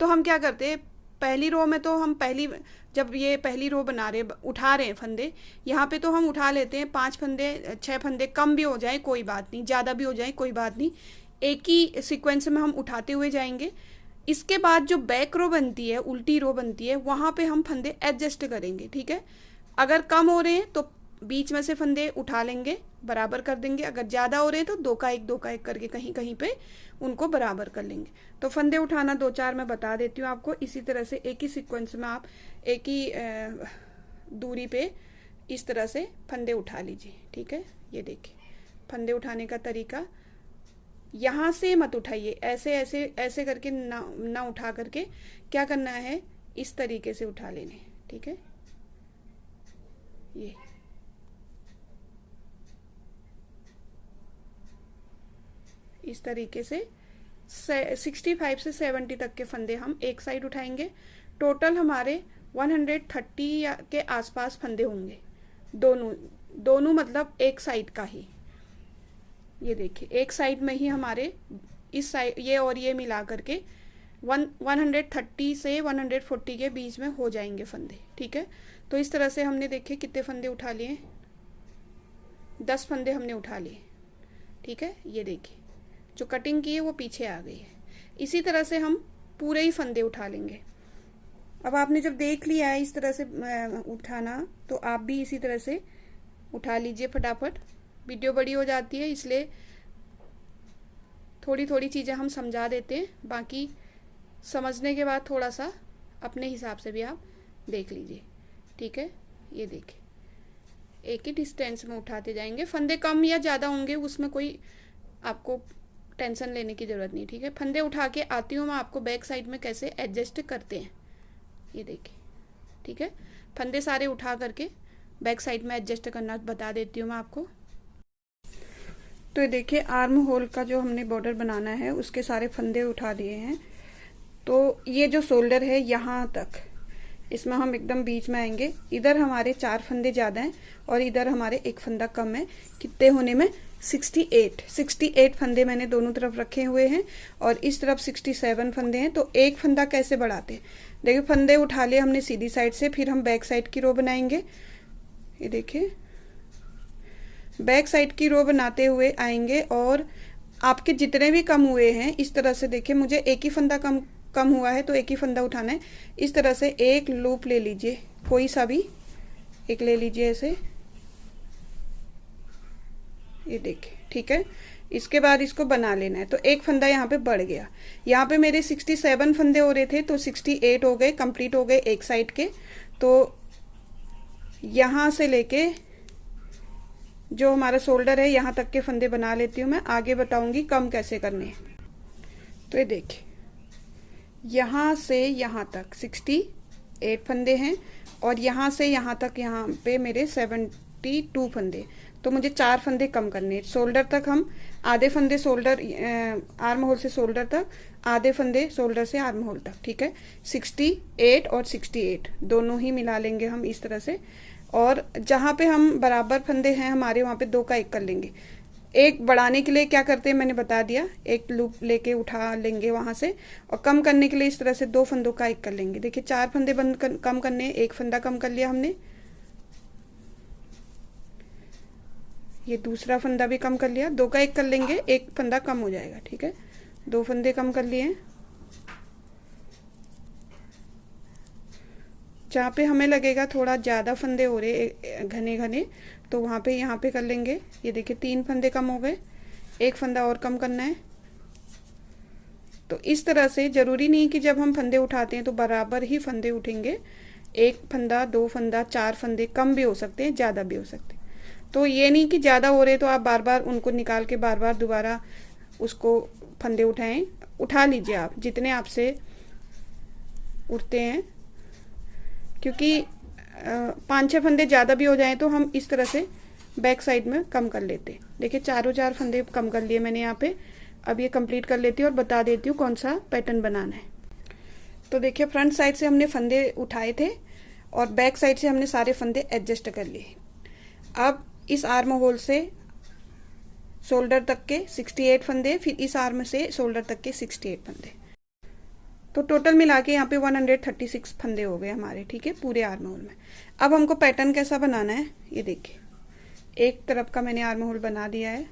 तो हम क्या करते हैं पहली रो में तो हम जब ये पहली रो उठा रहे हैं फंदे, यहाँ पे तो हम उठा लेते हैं 5 फंदे 6 फंदे, कम भी हो जाए कोई बात नहीं, ज़्यादा भी हो जाए कोई बात नहीं, एक ही सीक्वेंस में हम उठाते हुए जाएंगे। इसके बाद जो बैक रो बनती है, उल्टी रो बनती है, वहाँ पे हम फंदे एडजस्ट करेंगे। ठीक है, अगर कम हो रहे हैं तो बीच में से फंदे उठा लेंगे, बराबर कर देंगे। अगर ज़्यादा हो रहे हैं तो दो का एक करके कहीं कहीं पे उनको बराबर कर लेंगे। तो फंदे उठाना 2-4 मैं बता देती हूँ आपको। इसी तरह से एक ही सीक्वेंस में आप एक ही दूरी पे इस तरह से फंदे उठा लीजिए। ठीक है, ये देखिए फंदे उठाने का तरीका, यहाँ से मत उठाइए, ऐसे ऐसे ऐसे करके ना उठा करके क्या करना है, इस तरीके से उठा लेने। ठीक है, ये इस तरीके से 65 से 70 तक के फंदे हम एक साइड उठाएंगे। टोटल हमारे 130 के आसपास फंदे होंगे, दोनों मतलब एक साइड का ही। ये देखिए एक साइड में ही हमारे इस साइड ये और ये मिला करके 130 से 140 के बीच में हो जाएंगे फंदे। ठीक है, तो इस तरह से हमने देखे कितने फंदे उठा लिए, 10 फंदे हमने उठा लिए। ठीक है, ये देखिए जो कटिंग की है वो पीछे आ गई है। इसी तरह से हम पूरे ही फंदे उठा लेंगे। अब आपने जब देख लिया है इस तरह से उठाना, तो आप भी इसी तरह से उठा लीजिए फटाफट। वीडियो बड़ी हो जाती है इसलिए थोड़ी थोड़ी चीज़ें हम समझा देते हैं, बाकी समझने के बाद थोड़ा सा अपने हिसाब से भी आप देख लीजिए। ठीक है, ये देखिए एक ही डिस्टेंस में उठाते जाएंगे। फंदे कम या ज़्यादा होंगे उसमें कोई आपको टेंशन लेने की ज़रूरत नहीं। ठीक है, फंदे उठा के आती हूँ मैं आपको बैक साइड में कैसे एडजस्ट करते हैं, ये देखिए। ठीक है, फंदे सारे उठा करके बैक साइड में एडजस्ट करना बता देती हूँ मैं आपको। तो ये देखिए आर्म होल का जो हमने बॉर्डर बनाना है उसके सारे फंदे उठा दिए हैं। तो ये जो शोल्डर है यहाँ तक, इसमें हम एकदम बीच में आएंगे। इधर हमारे 4 फंदे ज़्यादा हैं और इधर हमारे एक फंदा कम है। कितने होने में 68 फंदे मैंने दोनों तरफ रखे हुए हैं और इस तरफ 67 फंदे हैं। तो एक फंदा कैसे बढ़ाते हैं, देखिए फंदे उठा लिए हमने सीधी साइड से, फिर हम बैक साइड की रो बनाएंगे। ये देखिए बैक साइड की रो बनाते हुए आएंगे और आपके जितने भी कम हुए हैं इस तरह से देखिए, मुझे एक ही फंदा कम हुआ है तो एक ही फंदा उठाना है। इस तरह से एक लूप ले लीजिए, कोई सा भी एक ले लीजिए ऐसे, ये देखिए। ठीक है, इसके बाद इसको बना लेना है। तो एक फंदा यहाँ पे बढ़ गया, यहाँ पे मेरे 67 फंदे हो रहे थे तो 68 हो गए, कंप्लीट हो गए एक साइड के। तो यहाँ से लेके जो हमारा शोल्डर है यहाँ तक के फंदे बना लेती हूँ मैं, आगे बताऊंगी कम कैसे करने। तो ये देखिए यहाँ से यहाँ तक 8 फंदे हैं और यहाँ से यहाँ तक यहाँ पे मेरे 72 फंदे, तो मुझे 4 फंदे कम करने हैं। शोल्डर तक हम आधे फंदे, शोल्डर आर्म होल से शोल्डर तक आधे फंदे, शोल्डर से आर्म होल तक, ठीक है। 68 और 68 दोनों ही मिला लेंगे हम इस तरह से, और जहाँ पे हम बराबर फंदे हैं हमारे वहाँ पे 2 का 1 कर लेंगे। एक बढ़ाने के लिए क्या करते हैं मैंने बता दिया, एक लूप लेके उठा लेंगे वहां से, और कम करने के लिए इस तरह से 2 फंदों का 1 कर लेंगे। देखिए 4 फंदे कम करने, 1 फंदा कम कर लिया हमने, ये दूसरा फंदा भी कम कर लिया, 2 का 1 कर लेंगे, 1 फंदा कम हो जाएगा, ठीक है। 2 फंदे कम कर लिए। जहाँ पे हमें लगेगा थोड़ा ज़्यादा फंदे हो रहे घने घने, तो वहाँ पे यहाँ पे कर लेंगे। ये देखिए 3 फंदे कम हो गए, 1 फंदा और कम करना है। तो इस तरह से ज़रूरी नहीं कि जब हम फंदे उठाते हैं तो बराबर ही फंदे उठेंगे, 1 फंदा, 2 फंदा, 4 फंदे कम भी हो सकते हैं, ज़्यादा भी हो सकते हैं। तो ये नहीं कि ज़्यादा हो रहे तो आप बार बार उनको निकाल के बार बार दोबारा उसको फंदे उठाएं। उठा लीजिए आप जितने आपसे उठते हैं, क्योंकि 5-6 फंदे ज़्यादा भी हो जाएं तो हम इस तरह से बैक साइड में कम कर लेते हैं। देखिए 4 फंदे कम कर लिए मैंने यहाँ पे। अब ये कंप्लीट कर लेती हूँ और बता देती हूँ कौन सा पैटर्न बनाना है। तो देखिए फ्रंट साइड से हमने फंदे उठाए थे और बैक साइड से हमने सारे फंदे एडजस्ट कर लिए। अब इस आर्म होल से शोल्डर तक के 68 फंदे, फिर इस आर्म से शोल्डर तक के 68 फंदे, तो टोटल मिला के यहाँ पे 136 फंदे हो गए हमारे, ठीक है, पूरे आर्म होल में। अब हमको पैटर्न कैसा बनाना है, ये देखिए एक तरफ का मैंने आर्म होल बना दिया है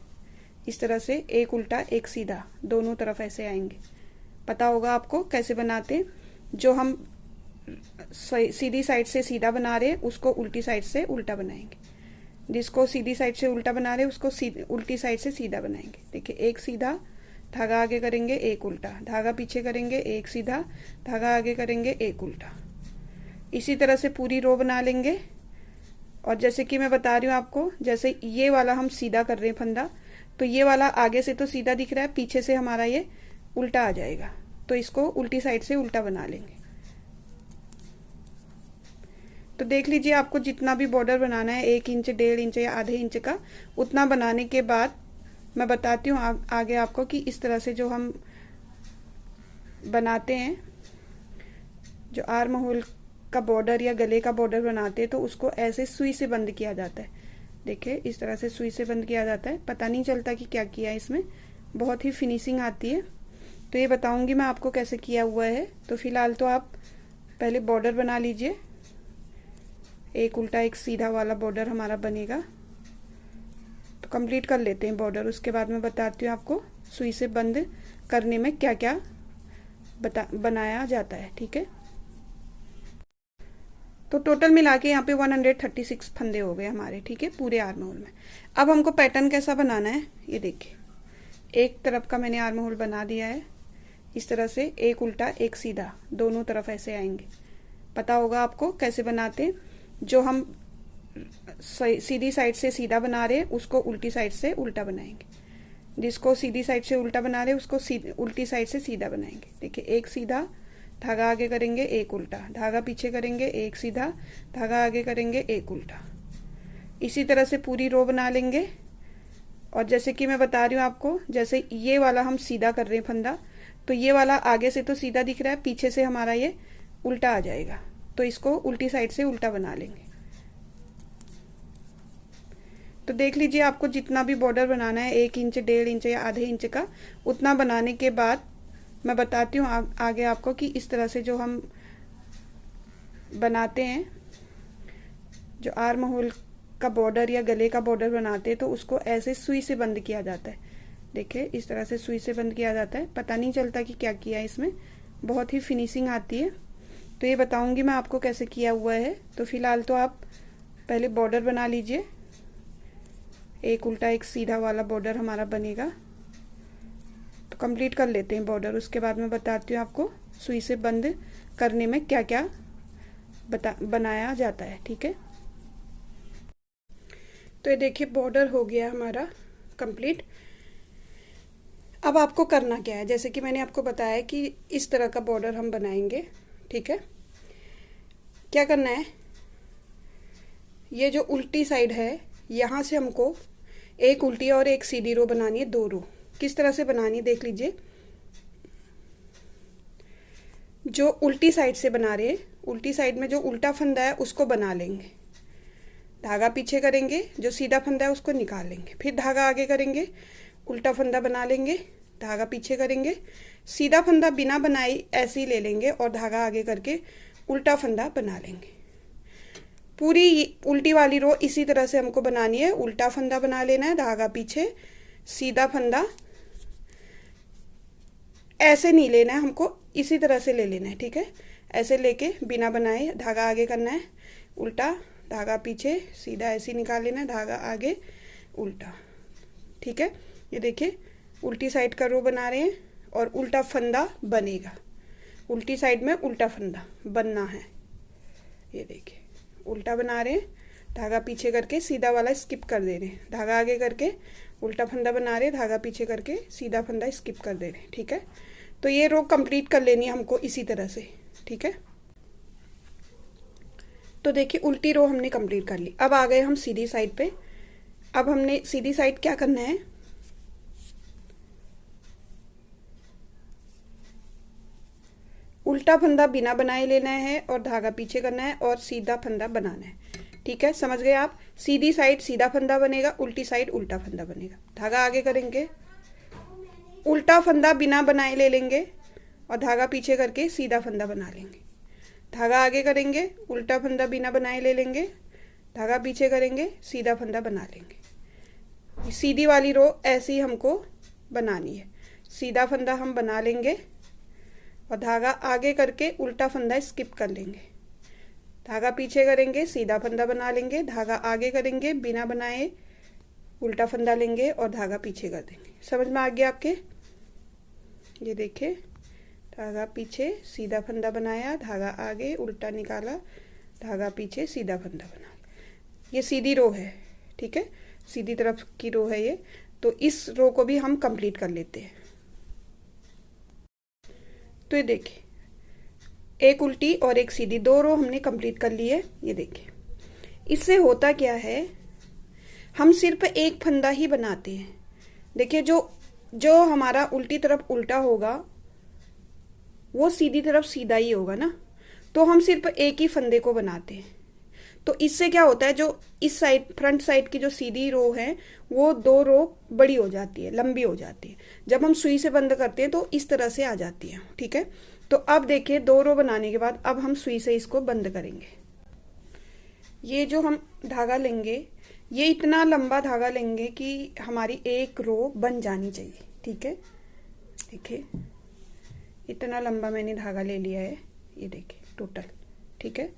इस तरह से, एक उल्टा एक सीधा, दोनों तरफ ऐसे आएंगे। पता होगा आपको कैसे बनाते। जो हम सीधी साइड से सीधा बना रहे उसको उल्टी साइड से उल्टा बनाएंगे, जिसको सीधी साइड से उल्टा बना रहे उसको उल्टी साइड से सीधा बनाएंगे। देखिए एक सीधा, धागा आगे करेंगे, एक उल्टा, धागा पीछे करेंगे, एक सीधा, धागा आगे करेंगे, एक उल्टा। इसी तरह से पूरी रो बना लेंगे। और जैसे कि मैं बता रही हूँ आपको, जैसे ये वाला हम सीधा कर रहे हैं फंदा, तो ये वाला आगे से तो सीधा दिख रहा है, पीछे से हमारा ये उल्टा आ जाएगा, तो इसको उल्टी साइड से उल्टा बना लेंगे। तो देख लीजिए आपको जितना भी बॉर्डर बनाना है, 1 इंच, 1.5 इंच या आधे इंच का, उतना बनाने के बाद मैं बताती हूँ आगे आपको कि इस तरह से जो हम बनाते हैं, जो आर्म होल का बॉर्डर या गले का बॉर्डर बनाते हैं, तो उसको ऐसे सुई से बंद किया जाता है। देखिए इस तरह से सुई से बंद किया जाता है, पता नहीं चलता कि क्या किया है इसमें, बहुत ही फिनिशिंग आती है। तो ये बताऊंगी मैं आपको कैसे किया हुआ है। तो फिलहाल तो आप पहले बॉर्डर बना लीजिए, एक उल्टा एक सीधा वाला बॉर्डर हमारा बनेगा। तो कंप्लीट कर लेते हैं बॉर्डर, उसके बाद मैं बताती हूँ आपको सुई से बंद करने में क्या क्या बनाया जाता है, ठीक है। तो टोटल मिला के यहाँ पे 136 फंदे हो गए हमारे, ठीक है, पूरे आर्म होल में। अब हमको पैटर्न कैसा बनाना है, ये देखिए एक तरफ का मैंने आर्म होल बना दिया है इस तरह से, एक उल्टा एक सीधा, दोनों तरफ ऐसे आएंगे। पता होगा आपको कैसे बनाते। जो हम सीधी साइड से सीधा बना रहे उसको उल्टी साइड से उल्टा बनाएंगे, जिसको सीधी साइड से उल्टा बना रहे उसको उल्टी साइड से सीधा बनाएंगे। देखिए एक सीधा, धागा आगे करेंगे, एक उल्टा, धागा पीछे करेंगे, एक सीधा, धागा आगे करेंगे, एक उल्टा। इसी तरह से पूरी रो बना लेंगे। और जैसे कि मैं बता रही हूँ आपको, जैसे ये वाला हम सीधा कर रहे हैं फंदा, तो ये वाला आगे से तो सीधा दिख रहा है, पीछे से हमारा ये उल्टा आ जाएगा, तो इसको उल्टी साइड से उल्टा बना लेंगे। तो देख लीजिए आपको जितना भी बॉर्डर बनाना है, 1 इंच, 1.5 इंच या आधे इंच का, उतना बनाने के बाद मैं बताती हूँ आगे आपको कि इस तरह से जो हम बनाते हैं, जो आर्म होल का बॉर्डर या गले का बॉर्डर बनाते हैं, तो उसको ऐसे सुई से बंद किया जाता है। देखिए इस तरह से सुई से बंद किया जाता है, पता नहीं चलता कि क्या किया है इसमें, बहुत ही फिनिशिंग आती है। तो ये बताऊंगी मैं आपको कैसे किया हुआ है। तो फिलहाल तो आप पहले बॉर्डर बना लीजिए, एक उल्टा एक सीधा वाला बॉर्डर हमारा बनेगा। तो कंप्लीट कर लेते हैं बॉर्डर, उसके बाद मैं बताती हूँ आपको सुई से बंद करने में क्या क्या बनाया जाता है, ठीक है। तो ये देखिए बॉर्डर हो गया हमारा कंप्लीट। अब आपको करना क्या है, जैसे कि मैंने आपको बताया कि इस तरह का बॉर्डर हम बनाएंगे, ठीक है। क्या करना है, ये जो उल्टी साइड है यहाँ से हमको एक उल्टी और एक सीधी रो बनानी है, 2 रो। किस तरह से बनानी है देख लीजिए। जो उल्टी साइड से बना रहे हैं, उल्टी साइड में जो उल्टा फंदा है उसको बना लेंगे, धागा पीछे करेंगे, जो सीधा फंदा है उसको निकाल लेंगे, फिर धागा आगे करेंगे, उल्टा फंदा बना लेंगे, धागा पीछे करेंगे, सीधा फंदा बिना बनाई ऐसे ही ले लेंगे और धागा आगे करके उल्टा फंदा बना लेंगे। पूरी उल्टी वाली रो इसी तरह से हमको बनानी है। उल्टा फंदा बना लेना है, धागा पीछे, सीधा फंदा ऐसे नहीं लेना है, हमको इसी तरह से ले लेना है, ठीक है। ऐसे लेके बिना बनाए धागा आगे करना है, उल्टा, धागा पीछे, सीधा ऐसे निकाल लेना है, धागा आगे, उल्टा, ठीक है। ये देखिए उल्टी साइड का रो बना रहे हैं और उल्टा फंदा बनेगा, उल्टी साइड में उल्टा फंदा बनना है। ये देखिए उल्टा बना रहे हैं, धागा पीछे करके सीधा वाला स्किप कर दे रहे हैं, धागा आगे करके उल्टा फंदा बना रहे हैं, धागा पीछे करके सीधा फंदा स्किप कर दे रहे हैं, ठीक है। तो ये रो कंप्लीट कर लेनी है हमको इसी तरह से, ठीक है। तो देखिए उल्टी रो हमने कंप्लीट कर ली। अब आ गए हम सीधी साइड पे। अब हमने सीधी साइड क्या करना है, उल्टा फंदा बिना बनाए लेना है और धागा पीछे करना है और सीधा फंदा बनाना है, ठीक है। समझ गए आप। सीधी साइड सीधा फंदा बनेगा, उल्टी साइड उल्टा फंदा बनेगा, धागा आगे करेंगे, उल्टा फंदा बिना बनाए ले लेंगे और धागा पीछे करके सीधा फंदा बना लेंगे, धागा आगे करेंगे, उल्टा फंदा बिना बनाए ले लेंगे, धागा पीछे करेंगे, सीधा फंदा बना लेंगे। सीधी वाली रो ऐसे ही हमको बनानी है, सीधा फंदा हम बना लेंगे और धागा आगे करके उल्टा फंदा स्किप कर लेंगे, धागा पीछे करेंगे, सीधा फंदा बना लेंगे, धागा आगे करेंगे, बिना बनाए उल्टा फंदा लेंगे और धागा पीछे कर देंगे। समझ में आ गया आपके। ये देखिए धागा पीछे, सीधा फंदा बनाया, धागा आगे, उल्टा निकाला, धागा पीछे, सीधा फंदा बना। ये सीधी रो है, ठीक है, सीधी तरफ की रो है ये। तो इस रो को भी हम कंप्लीट कर लेते हैं। तो ये देखिए एक उल्टी और एक सीधी, 2 रो हमने कंप्लीट कर ली है। ये देखिए इससे होता क्या है, हम सिर्फ एक फंदा ही बनाते हैं। देखिए जो हमारा उल्टी तरफ उल्टा होगा वो सीधी तरफ सीधा ही होगा ना, तो हम सिर्फ एक ही फंदे को बनाते हैं। तो इससे क्या होता है, जो इस साइड फ्रंट साइड की जो सीधी रो है वो 2 रो बड़ी हो जाती है, लंबी हो जाती है। जब हम सुई से बंद करते हैं तो इस तरह से आ जाती है, ठीक है। तो अब देखिए 2 रो बनाने के बाद अब हम सुई से इसको बंद करेंगे। ये जो हम धागा लेंगे, ये इतना लंबा धागा लेंगे कि हमारी एक रो बन जानी चाहिए, ठीक है। देखिए इतना लंबा मैंने धागा ले लिया है, ये देखिए टोटल, ठीक है।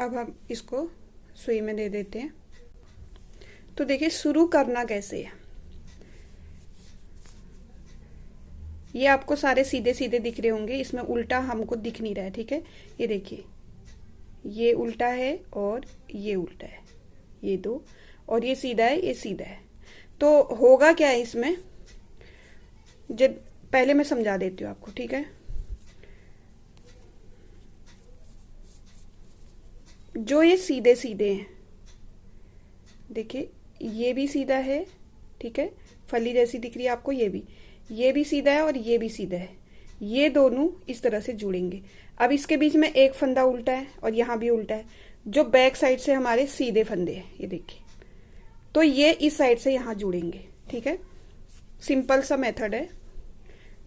अब हम इसको सुई में दे देते हैं। तो देखिए शुरू करना कैसे है, ये आपको सारे सीधे सीधे दिख रहे होंगे, इसमें उल्टा हमको दिख नहीं रहा है, ठीक है। ये देखिए ये उल्टा है और ये उल्टा है, ये 2, और ये सीधा है, ये सीधा है। तो होगा क्या है इसमें, जब पहले मैं समझा देती हूँ आपको, ठीक है। जो ये सीधे सीधे हैं, देखिए ये भी सीधा है, ठीक है, फली जैसी दिख रही है आपको, ये भी सीधा है और ये भी सीधा है। ये दोनों इस तरह से जुड़ेंगे। अब इसके बीच में एक फंदा उल्टा है और यहाँ भी उल्टा है, जो बैक साइड से हमारे सीधे फंदे हैं, ये देखिए। तो ये इस साइड से यहाँ जुड़ेंगे, ठीक है। सिंपल सा मेथड है।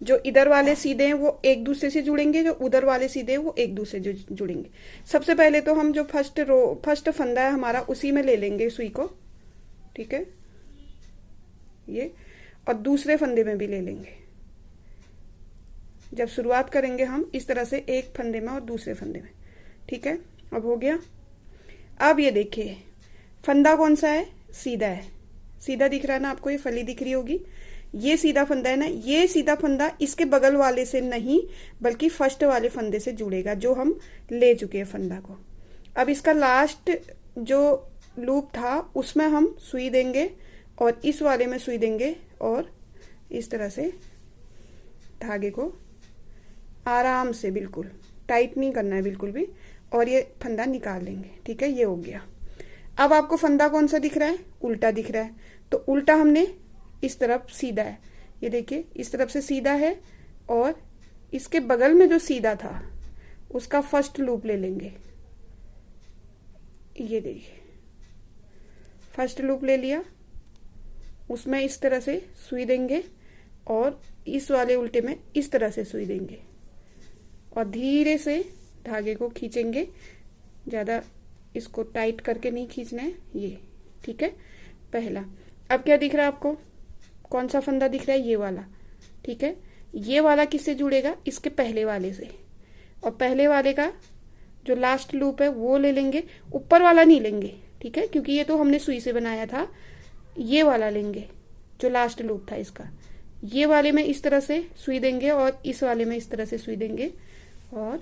जो इधर वाले सीधे हैं वो एक दूसरे से जुड़ेंगे, जो उधर वाले सीधे हैं वो एक दूसरे से जुड़ेंगे। सबसे पहले तो हम जो फर्स्ट फंदा है हमारा उसी में ले लेंगे सुई को, ठीक है, ये, और दूसरे फंदे में भी ले लेंगे। जब शुरुआत करेंगे हम इस तरह से, एक फंदे में और दूसरे फंदे में, ठीक है। अब हो गया। अब ये देखिए फंदा कौन सा है, सीधा है, सीधा दिख रहा है ना आपको, ये फली दिख रही होगी, ये सीधा फंदा है ना। ये सीधा फंदा इसके बगल वाले से नहीं बल्कि फर्स्ट वाले फंदे से जुड़ेगा, जो हम ले चुके हैं फंदा को। अब इसका लास्ट जो लूप था उसमें हम सुई देंगे और इस वाले में सुई देंगे और इस तरह से धागे को आराम से, बिल्कुल टाइट नहीं करना है बिल्कुल भी, और ये फंदा निकाल लेंगे। ठीक है, ये हो गया। अब आपको फंदा कौन सा दिख रहा है? उल्टा दिख रहा है, तो उल्टा हमने इस तरफ सीधा है, ये देखिए इस तरफ से सीधा है, और इसके बगल में जो सीधा था उसका फर्स्ट लूप ले लेंगे। ये देखिए फर्स्ट लूप ले लिया, उसमें इस तरह से सुई देंगे, और इस वाले उल्टे में इस तरह से सुई देंगे, और धीरे से धागे को खींचेंगे, ज़्यादा इसको टाइट करके नहीं खींचना है ये। ठीक है, पहला। अब क्या दिख रहा है आपको? कौन सा फंदा दिख रहा है? ये वाला। ठीक है, ये वाला किससे जुड़ेगा? इसके पहले वाले से, और पहले वाले का जो लास्ट लूप है वो ले लेंगे, ऊपर वाला नहीं लेंगे। ठीक है, क्योंकि ये तो हमने सुई से बनाया था, ये वाला लेंगे जो लास्ट लूप था इसका। ये वाले में इस तरह से सुई देंगे, और इस वाले में इस तरह से सुई देंगे, और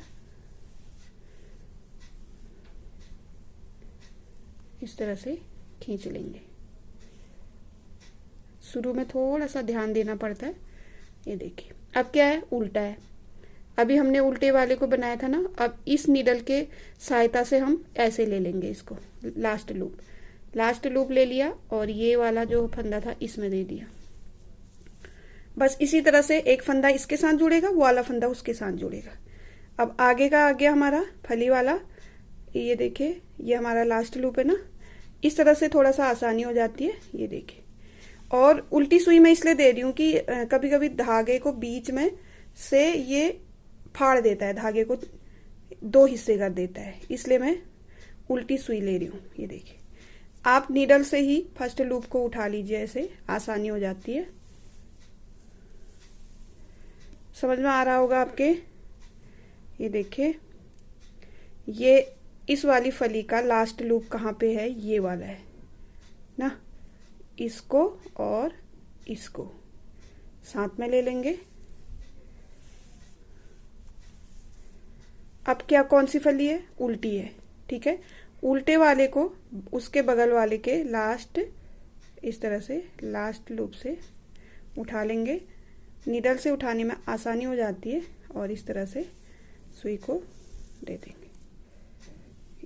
इस तरह से खींच लेंगे। शुरू में थोड़ा सा ध्यान देना पड़ता है। ये देखिए अब क्या है? उल्टा है। अभी हमने उल्टे वाले को बनाया था ना, अब इस नीडल के सहायता से हम ऐसे ले लेंगे इसको, लास्ट लूप ले लिया, और ये वाला जो फंदा था इसमें दे दिया। बस इसी तरह से एक फंदा इसके साथ जुड़ेगा, वो वाला फंदा उसके साथ जुड़ेगा। अब आगे का आ गया हमारा फली वाला। ये देखिए ये हमारा लास्ट लूप है ना, इस तरह से थोड़ा सा आसानी हो जाती है। ये देखिए, और उल्टी सुई मैं इसलिए दे रही हूँ कि कभी कभी धागे को बीच में से ये फाड़ देता है, धागे को दो हिस्से कर देता है, इसलिए मैं उल्टी सुई ले रही हूँ। ये देखिए, आप नीडल से ही फर्स्ट लूप को उठा लीजिए, ऐसे आसानी हो जाती है। समझ में आ रहा होगा आपके? ये देखिए, ये इस वाली फली का लास्ट लूप कहाँ पे है? ये वाला है ना, इसको और इसको साथ में ले लेंगे। अब क्या, कौन सी फली है? उल्टी है। ठीक है, उल्टे वाले को उसके बगल वाले के लास्ट, इस तरह से लास्ट लूप से उठा लेंगे। नीडल से उठाने में आसानी हो जाती है, और इस तरह से सुई को दे देंगे।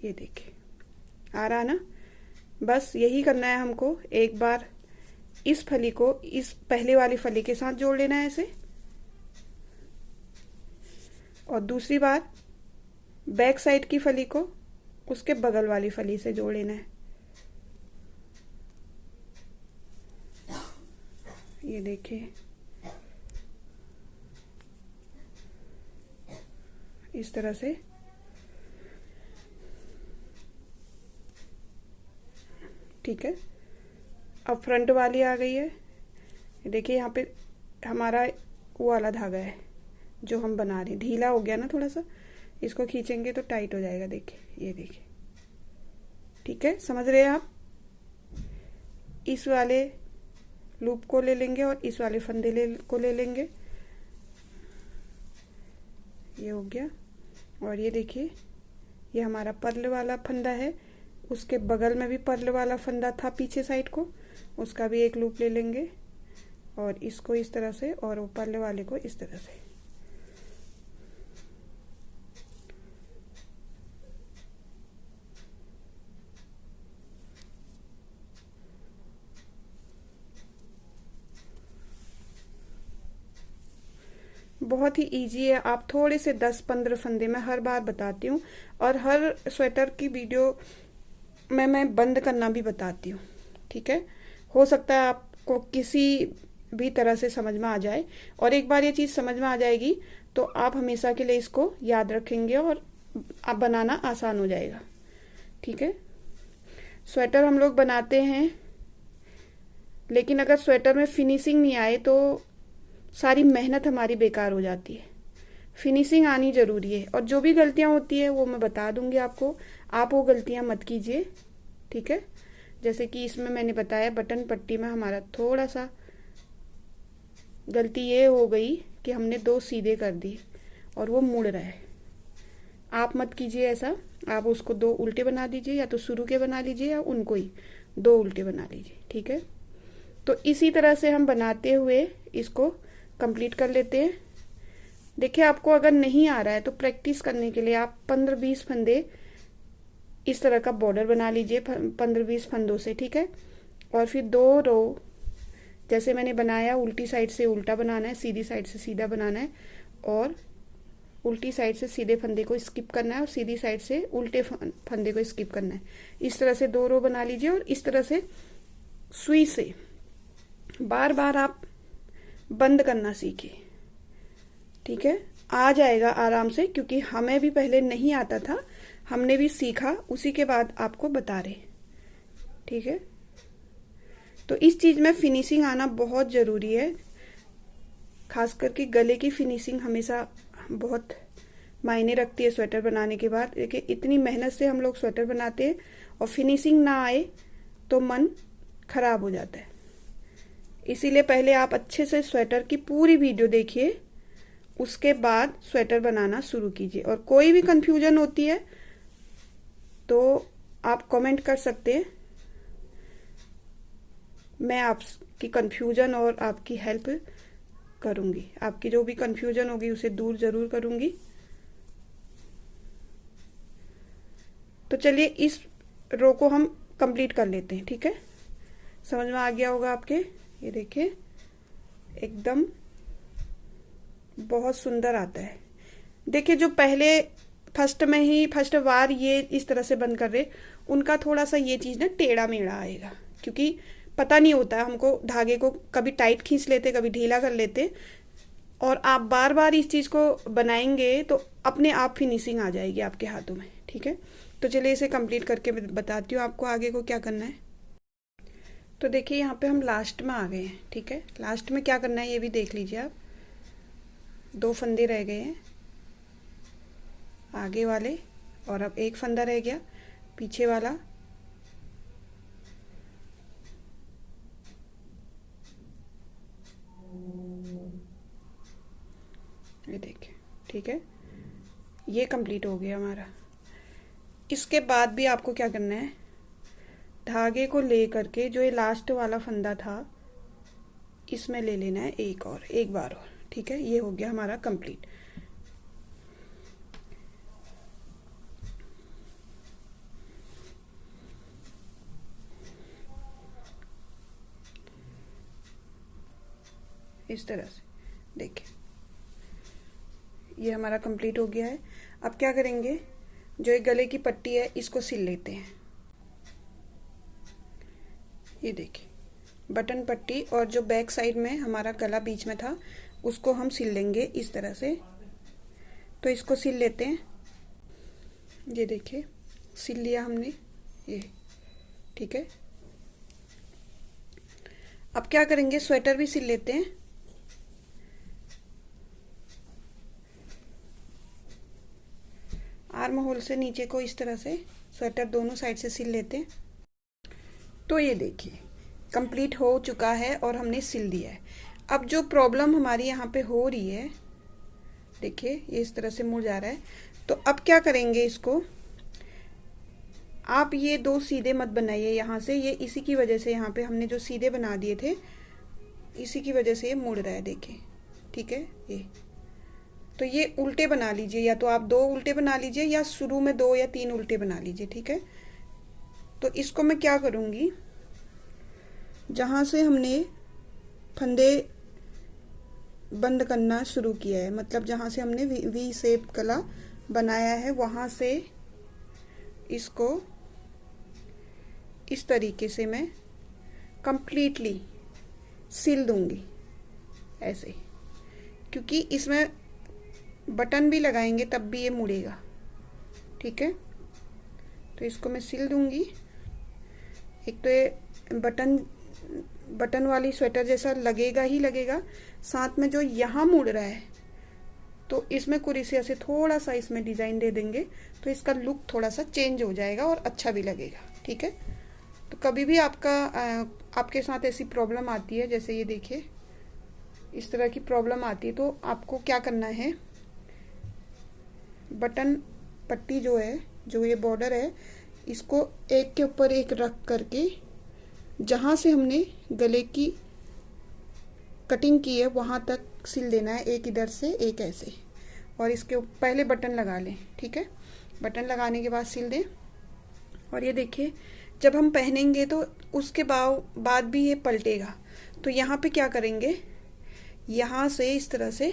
ये देखिए आ रहा ना? बस यही करना है हमको। एक बार इस फली को इस पहले वाली फली के साथ जोड़ लेना है ऐसे, और दूसरी बार बैक साइड की फली को उसके बगल वाली फली से जोड़ लेना है। ये देखिए इस तरह से। ठीक है, अब फ्रंट वाली आ गई है। देखिए यहाँ पे हमारा वो वाला धागा है जो हम बना रहे हैं, ढीला हो गया ना थोड़ा सा, इसको खींचेंगे तो टाइट हो जाएगा। देखिए, ये देखिए। ठीक है, समझ रहे हैं आप? इस वाले लूप को ले लेंगे और इस वाले फंदे को ले लेंगे। ये हो गया, और ये देखिए ये हमारा पर्ल वाला फंदा है, उसके बगल में भी पर्ल वाला फंदा था पीछे साइड को, उसका भी एक लूप ले लेंगे, और इसको इस तरह से, और वो पर्ल वाले को इस तरह से। बहुत ही इजी है, आप थोड़े से 10-15 फंदे मैं हर बार बताती हूँ, और हर स्वेटर की वीडियो में मैं बंद करना भी बताती हूँ। ठीक है, हो सकता है आपको किसी भी तरह से समझ में आ जाए, और एक बार ये चीज़ समझ में आ जाएगी तो आप हमेशा के लिए इसको याद रखेंगे, और आप बनाना आसान हो जाएगा। ठीक है, स्वेटर हम लोग बनाते हैं, लेकिन अगर स्वेटर में फिनिशिंग नहीं आए तो सारी मेहनत हमारी बेकार हो जाती है। फिनिशिंग आनी ज़रूरी है, और जो भी गलतियां होती है वो मैं बता दूंगी आपको, आप वो गलतियां मत कीजिए। ठीक है, जैसे कि इसमें मैंने बताया बटन पट्टी में हमारा थोड़ा सा गलती ये हो गई कि हमने 2 सीधे कर दिए और वो मुड़ रहा है। आप मत कीजिए ऐसा, आप उसको 2 उल्टे बना दीजिए, या तो शुरू के बना लीजिए या उनको ही 2 उल्टे बना लीजिए। ठीक है, तो इसी तरह से हम बनाते हुए इसको कंप्लीट कर लेते हैं। देखिए आपको अगर नहीं आ रहा है तो प्रैक्टिस करने के लिए आप 15-20 फंदे इस तरह का बॉर्डर बना लीजिए 15-20 फंदों से, ठीक है। और फिर 2 रो जैसे मैंने बनाया, उल्टी साइड से उल्टा बनाना है, सीधी साइड से सीधा बनाना है, और उल्टी साइड से सीधे फंदे को स्किप करना है और सीधी साइड से उल्टे फंदे को स्किप करना है। इस तरह से 2 रो बना लीजिए और इस तरह से सुई से बार बार आप बंद करना सीखिए, ठीक है। आ जाएगा आराम से, क्योंकि हमें भी पहले नहीं आता था, हमने भी सीखा, उसी के बाद आपको बता रहे, ठीक है। तो इस चीज़ में फिनिशिंग आना बहुत ज़रूरी है, खास करके गले की फिनिशिंग हमेशा बहुत मायने रखती है स्वेटर बनाने के बाद। देखिए इतनी मेहनत से हम लोग स्वेटर बनाते हैं और फिनिशिंग ना आए तो मन खराब हो जाता है। इसीलिए पहले आप अच्छे से स्वेटर की पूरी वीडियो देखिए, उसके बाद स्वेटर बनाना शुरू कीजिए। और कोई भी कंफ्यूजन होती है तो आप कमेंट कर सकते हैं, मैं आपकी कंफ्यूजन और आपकी हेल्प करूंगी। आपकी जो भी कंफ्यूजन होगी उसे दूर जरूर करूंगी। तो चलिए इस रो को हम कंप्लीट कर लेते हैं, ठीक है। समझ में आ गया होगा आपके। ये देखिए एकदम बहुत सुंदर आता है। देखिए जो पहले फर्स्ट बार ये इस तरह से बंद कर रहे, उनका थोड़ा सा ये चीज़ ना टेढ़ा मेढ़ा आएगा, क्योंकि पता नहीं होता है हमको, धागे को कभी टाइट खींच लेते, कभी ढीला कर लेते। और आप बार बार इस चीज़ को बनाएंगे तो अपने आप फिनिशिंग आ जाएगी आपके हाथों में, ठीक है। तो चलिए इसे कंप्लीट करके बताती हूँ आपको आगे को क्या करना है। तो देखिए यहाँ पे हम लास्ट में आ गए हैं, ठीक है। लास्ट में क्या करना है ये भी देख लीजिए आप। 2 फंदे रह गए हैं आगे वाले, और अब 1 फंदा रह गया पीछे वाला। ये देखिए, ठीक है, ये कंप्लीट हो गया हमारा। इसके बाद भी आपको क्या करना है, धागे को ले करके जो ये लास्ट वाला फंदा था इसमें ले लेना है एक बार और, ठीक है। ये हो गया हमारा कंप्लीट। इस तरह से देखिए ये हमारा कंप्लीट हो गया है। अब क्या करेंगे, जो ये गले की पट्टी है इसको सिल लेते हैं। ये देखिए बटन पट्टी, और जो बैक साइड में हमारा गला बीच में था उसको हम सिल लेंगे इस तरह से। तो इसको सिल लेते हैं। ये देखिए सिल लिया हमने ये, ठीक है। अब क्या करेंगे, स्वेटर भी सिल लेते हैं। आर्म होल से नीचे को इस तरह से स्वेटर दोनों साइड से सिल लेते हैं। तो ये देखिए कंप्लीट हो चुका है और हमने सिल दिया है। अब जो प्रॉब्लम हमारी यहाँ पे हो रही है, देखिए ये इस तरह से मुड़ जा रहा है। तो अब क्या करेंगे, इसको आप ये 2 सीधे मत बनाइए यहाँ से, ये इसी की वजह से यहाँ पे हमने जो सीधे बना दिए थे इसी की वजह से ये मुड़ रहा है, देखिए, ठीक है। ये तो ये उल्टे बना लीजिए, या तो आप 2 उल्टे बना लीजिए या शुरू में 2 या 3 उल्टे बना लीजिए, ठीक है। तो इसको मैं क्या करूँगी, जहाँ से हमने फंदे बंद करना शुरू किया है, मतलब जहाँ से हमने वी शेप गला बनाया है, वहाँ से इसको इस तरीके से मैं कंप्लीटली सिल दूंगी ऐसे, क्योंकि इसमें बटन भी लगाएंगे तब भी ये मुड़ेगा, ठीक है। तो इसको मैं सिल दूंगी। एक तो ये बटन वाली स्वेटर जैसा लगेगा ही लगेगा, साथ में जो यहाँ मुड़ रहा है तो इसमें कुर्सिया से थोड़ा सा इसमें डिज़ाइन दे देंगे तो इसका लुक थोड़ा सा चेंज हो जाएगा और अच्छा भी लगेगा, ठीक है। तो कभी भी आपके साथ ऐसी प्रॉब्लम आती है, जैसे ये देखिए इस तरह की प्रॉब्लम आती है, तो आपको क्या करना है, बटन पट्टी जो है, जो ये बॉर्डर है, इसको एक के ऊपर एक रख करके जहाँ से हमने गले की कटिंग की है वहाँ तक सिल देना है, एक इधर से एक ऐसे, और इसके पहले बटन लगा लें, ठीक है। बटन लगाने के बाद सिल दें। और ये देखिए जब हम पहनेंगे तो उसके बाद भी ये पलटेगा, तो यहाँ पे क्या करेंगे, यहाँ से इस तरह से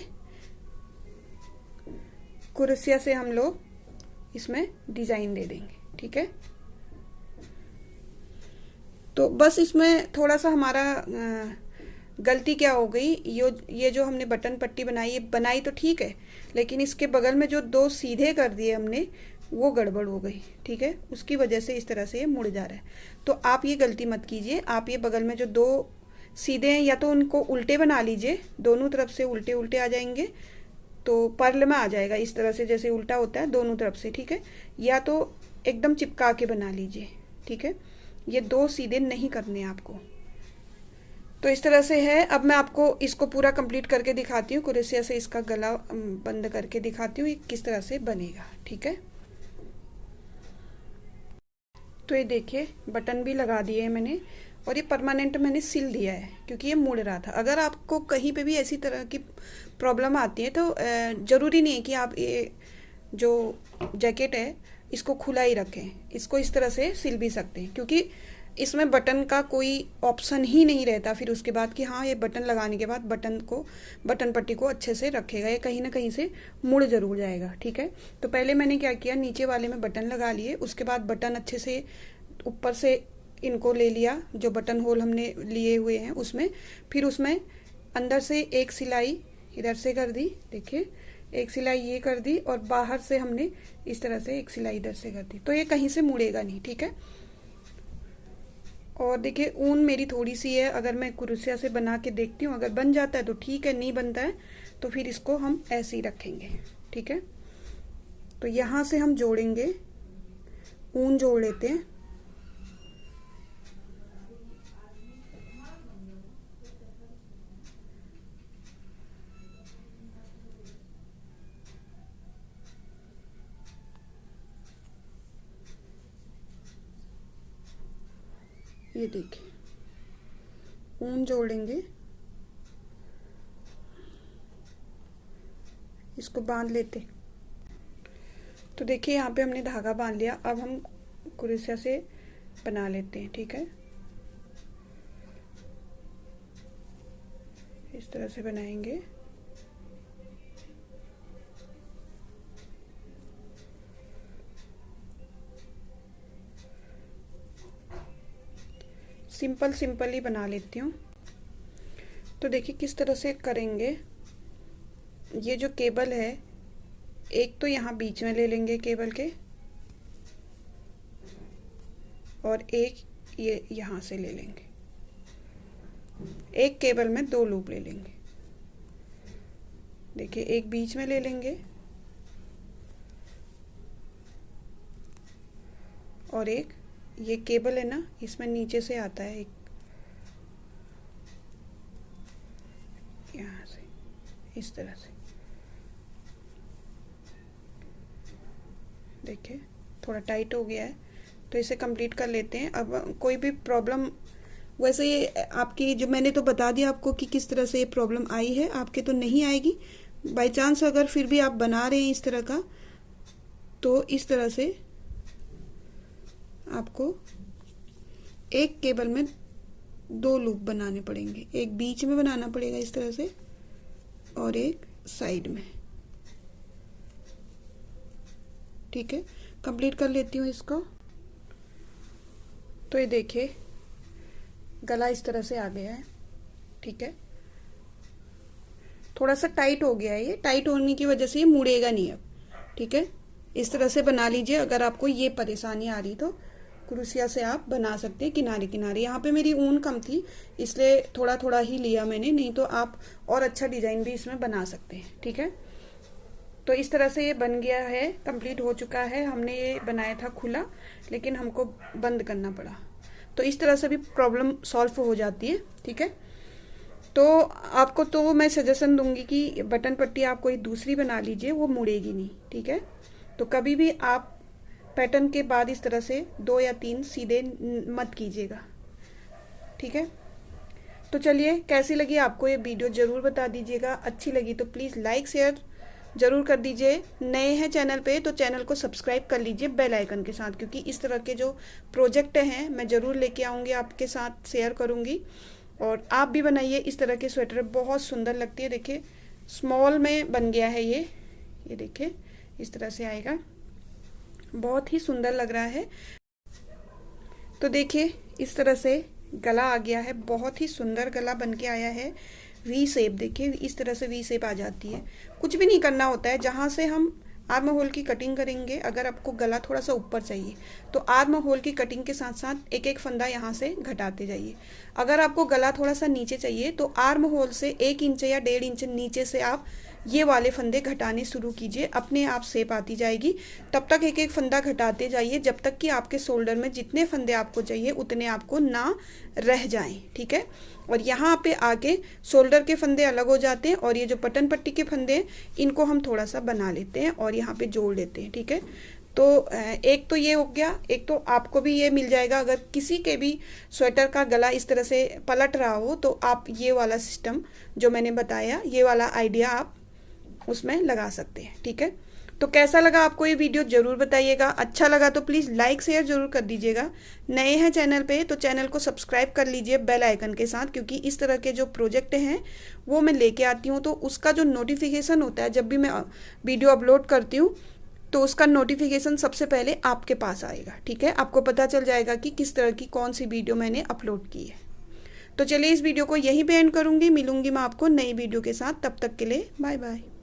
कुर्सिया से हम लोग इसमें डिज़ाइन दे देंगे, ठीक है। तो बस इसमें थोड़ा सा हमारा गलती क्या हो गई, ये जो हमने बटन पट्टी बनाई, ये बनाई तो ठीक है, लेकिन इसके बगल में जो 2 सीधे कर दिए हमने वो गड़बड़ हो गई, ठीक है। उसकी वजह से इस तरह से ये मुड़ जा रहा है। तो आप ये गलती मत कीजिए। आप ये बगल में जो 2 सीधे हैं या तो उनको उल्टे बना लीजिए, दोनों तरफ से उल्टे उल्टे आ जाएंगे तो पर्ल में आ जाएगा इस तरह से, जैसे उल्टा होता है दोनों तरफ से, ठीक है। या तो एकदम चिपका के बना लीजिए, ठीक है। ये 2 सीधे नहीं करने आपको। तो इस तरह से है। अब मैं आपको इसको पूरा कंप्लीट करके दिखाती हूँ, कुरेसिया से इसका गला बंद करके दिखाती हूँ ये किस तरह से बनेगा, ठीक है। तो ये देखिए बटन भी लगा दिए हैं मैंने, और ये परमानेंट मैंने सिल दिया है क्योंकि ये मुड़ रहा था। अगर आपको कहीं पे भी ऐसी तरह की प्रॉब्लम आती है तो ज़रूरी नहीं है कि आप ये जो जैकेट है इसको खुला ही रखें, इसको इस तरह से सिल भी सकते हैं, क्योंकि इसमें बटन का कोई ऑप्शन ही नहीं रहता फिर उसके बाद कि हाँ ये बटन लगाने के बाद बटन पट्टी को अच्छे से रखेगा, ये कहीं ना कहीं से मुड़ जरूर जाएगा, ठीक है। तो पहले मैंने क्या किया, नीचे वाले में बटन लगा लिए, उसके बाद बटन अच्छे से ऊपर से इनको ले लिया, जो बटन होल हमने लिए हुए हैं उसमें, फिर उसमें अंदर से एक सिलाई इधर से कर दी, देखिए एक सिलाई ये कर दी, और बाहर से हमने इस तरह से एक सिलाई इधर से कर दी, तो ये कहीं से मुड़ेगा नहीं, ठीक है। और देखिए ऊन मेरी थोड़ी सी है, अगर मैं कुर्सिया से बना के देखती हूँ, अगर बन जाता है तो ठीक है, नहीं बनता है तो फिर इसको हम ऐसे ही रखेंगे, ठीक है। तो यहाँ से हम जोड़ेंगे, ऊन जोड़ लेते हैं, ये देखिए ऊन जोड़ेंगे, इसको बांध लेते। तो देखिए यहाँ पे हमने धागा बांध लिया, अब हम कुर्सिया से बना लेते हैं, ठीक है। इस तरह से बनाएंगे, सिंपल सिंपल ही बना लेती हूँ। तो देखिए किस तरह से करेंगे, ये जो केबल है एक तो यहाँ बीच में ले लेंगे केबल के, और एक ये यहाँ से ले लेंगे, एक केबल में 2 लूप ले लेंगे। देखिए एक बीच में ले लेंगे और एक ये केबल है ना, इसमें नीचे से आता है एक, यहाँ से इस तरह से, देखिए थोड़ा टाइट हो गया है, तो इसे कंप्लीट कर लेते हैं। अब कोई भी प्रॉब्लम, वैसे ये आपकी जो मैंने तो बता दिया आपको कि किस तरह से ये प्रॉब्लम आई है, आपके तो नहीं आएगी। बाय चांस अगर फिर भी आप बना रहे हैं इस तरह का, तो इस तरह से आपको एक केबल में 2 लूप बनाने पड़ेंगे, एक बीच में बनाना पड़ेगा इस तरह से, और एक साइड में, ठीक है। कंप्लीट कर लेती हूँ इसको। तो ये देखिए गला इस तरह से आ गया है, ठीक है। थोड़ा सा टाइट हो गया है, ये टाइट होने की वजह से ये मुड़ेगा नहीं अब, ठीक है। इस तरह से बना लीजिए। अगर आपको ये परेशानी आ रही तो क्रूसिया से आप बना सकते हैं किनारे किनारे। यहाँ पे मेरी ऊन कम थी इसलिए थोड़ा थोड़ा ही लिया मैंने, नहीं तो आप और अच्छा डिजाइन भी इसमें बना सकते हैं, ठीक है। तो इस तरह से ये बन गया है, कंप्लीट हो चुका है। हमने ये बनाया था खुला, लेकिन हमको बंद करना पड़ा, तो इस तरह से भी प्रॉब्लम सॉल्व हो जाती है, ठीक है। तो आपको तो मैं सजेशन दूंगी कि बटन पट्टी आप कोई दूसरी बना लीजिए, वो मुड़ेगी नहीं, ठीक है। तो कभी भी आप पैटर्न के बाद इस तरह से 2 या 3 सीधे मत कीजिएगा, ठीक है। तो चलिए कैसी लगी आपको ये वीडियो ज़रूर बता दीजिएगा। अच्छी लगी तो प्लीज़ लाइक शेयर ज़रूर कर दीजिए। नए हैं चैनल पे तो चैनल को सब्सक्राइब कर लीजिए बेल आइकन के साथ, क्योंकि इस तरह के जो प्रोजेक्ट हैं मैं ज़रूर लेके आऊँगी, आपके साथ शेयर करूँगी। और आप भी बनाइए इस तरह के स्वेटर, बहुत सुंदर लगती है। देखिए स्मॉल में बन गया है ये देखिए इस तरह से आएगा, बहुत ही सुंदर लग रहा है। तो देखिए इस तरह से गला आ गया है, बहुत ही सुंदर गला बन के आया है। वी शेप देखिए, इस तरह से वी शेप आ जाती है। कुछ भी नहीं करना होता है, जहाँ से हम आर्म होल की कटिंग करेंगे, अगर आपको गला थोड़ा सा ऊपर चाहिए तो आर्म होल की कटिंग के साथ साथ एक एक फंदा यहाँ से घटाते जाइए। अगर आपको गला थोड़ा सा नीचे चाहिए तो आर्म होल से 1 इंच या 1.5 इंच नीचे से आप ये वाले फंदे घटाने शुरू कीजिए, अपने आप शेप आती जाएगी। तब तक एक एक फंदा घटाते जाइए जब तक कि आपके शोल्डर में जितने फंदे आपको चाहिए उतने आपको ना रह जाएं, ठीक है। और यहाँ पे आके शोल्डर के फंदे अलग हो जाते हैं और ये जो बटन पट्टी के फंदे हैं इनको हम थोड़ा सा बना लेते हैं और यहाँ पे जोड़ लेते हैं, ठीक है। तो एक तो ये हो गया, एक तो आपको भी ये मिल जाएगा। अगर किसी के भी स्वेटर का गला इस तरह से पलट रहा हो तो आप ये वाला सिस्टम जो मैंने बताया, ये वाला आइडिया आप उसमें लगा सकते हैं, ठीक है। तो कैसा लगा आपको ये वीडियो ज़रूर बताइएगा। अच्छा लगा तो प्लीज़ लाइक शेयर ज़रूर कर दीजिएगा। नए हैं चैनल पे तो चैनल को सब्सक्राइब कर लीजिए बेल आइकन के साथ, क्योंकि इस तरह के जो प्रोजेक्ट हैं वो मैं लेके आती हूँ तो उसका जो नोटिफिकेशन होता है, जब भी मैं वीडियो अपलोड करती हूँ तो उसका नोटिफिकेशन सबसे पहले आपके पास आएगा, ठीक है। आपको पता चल जाएगा कि किस तरह की कौन सी वीडियो मैंने अपलोड की है। तो चलिए इस वीडियो को यहीं पे एंड करूँगी, मिलूँगी मैं आपको नई वीडियो के साथ। तब तक के लिए बाय बाय।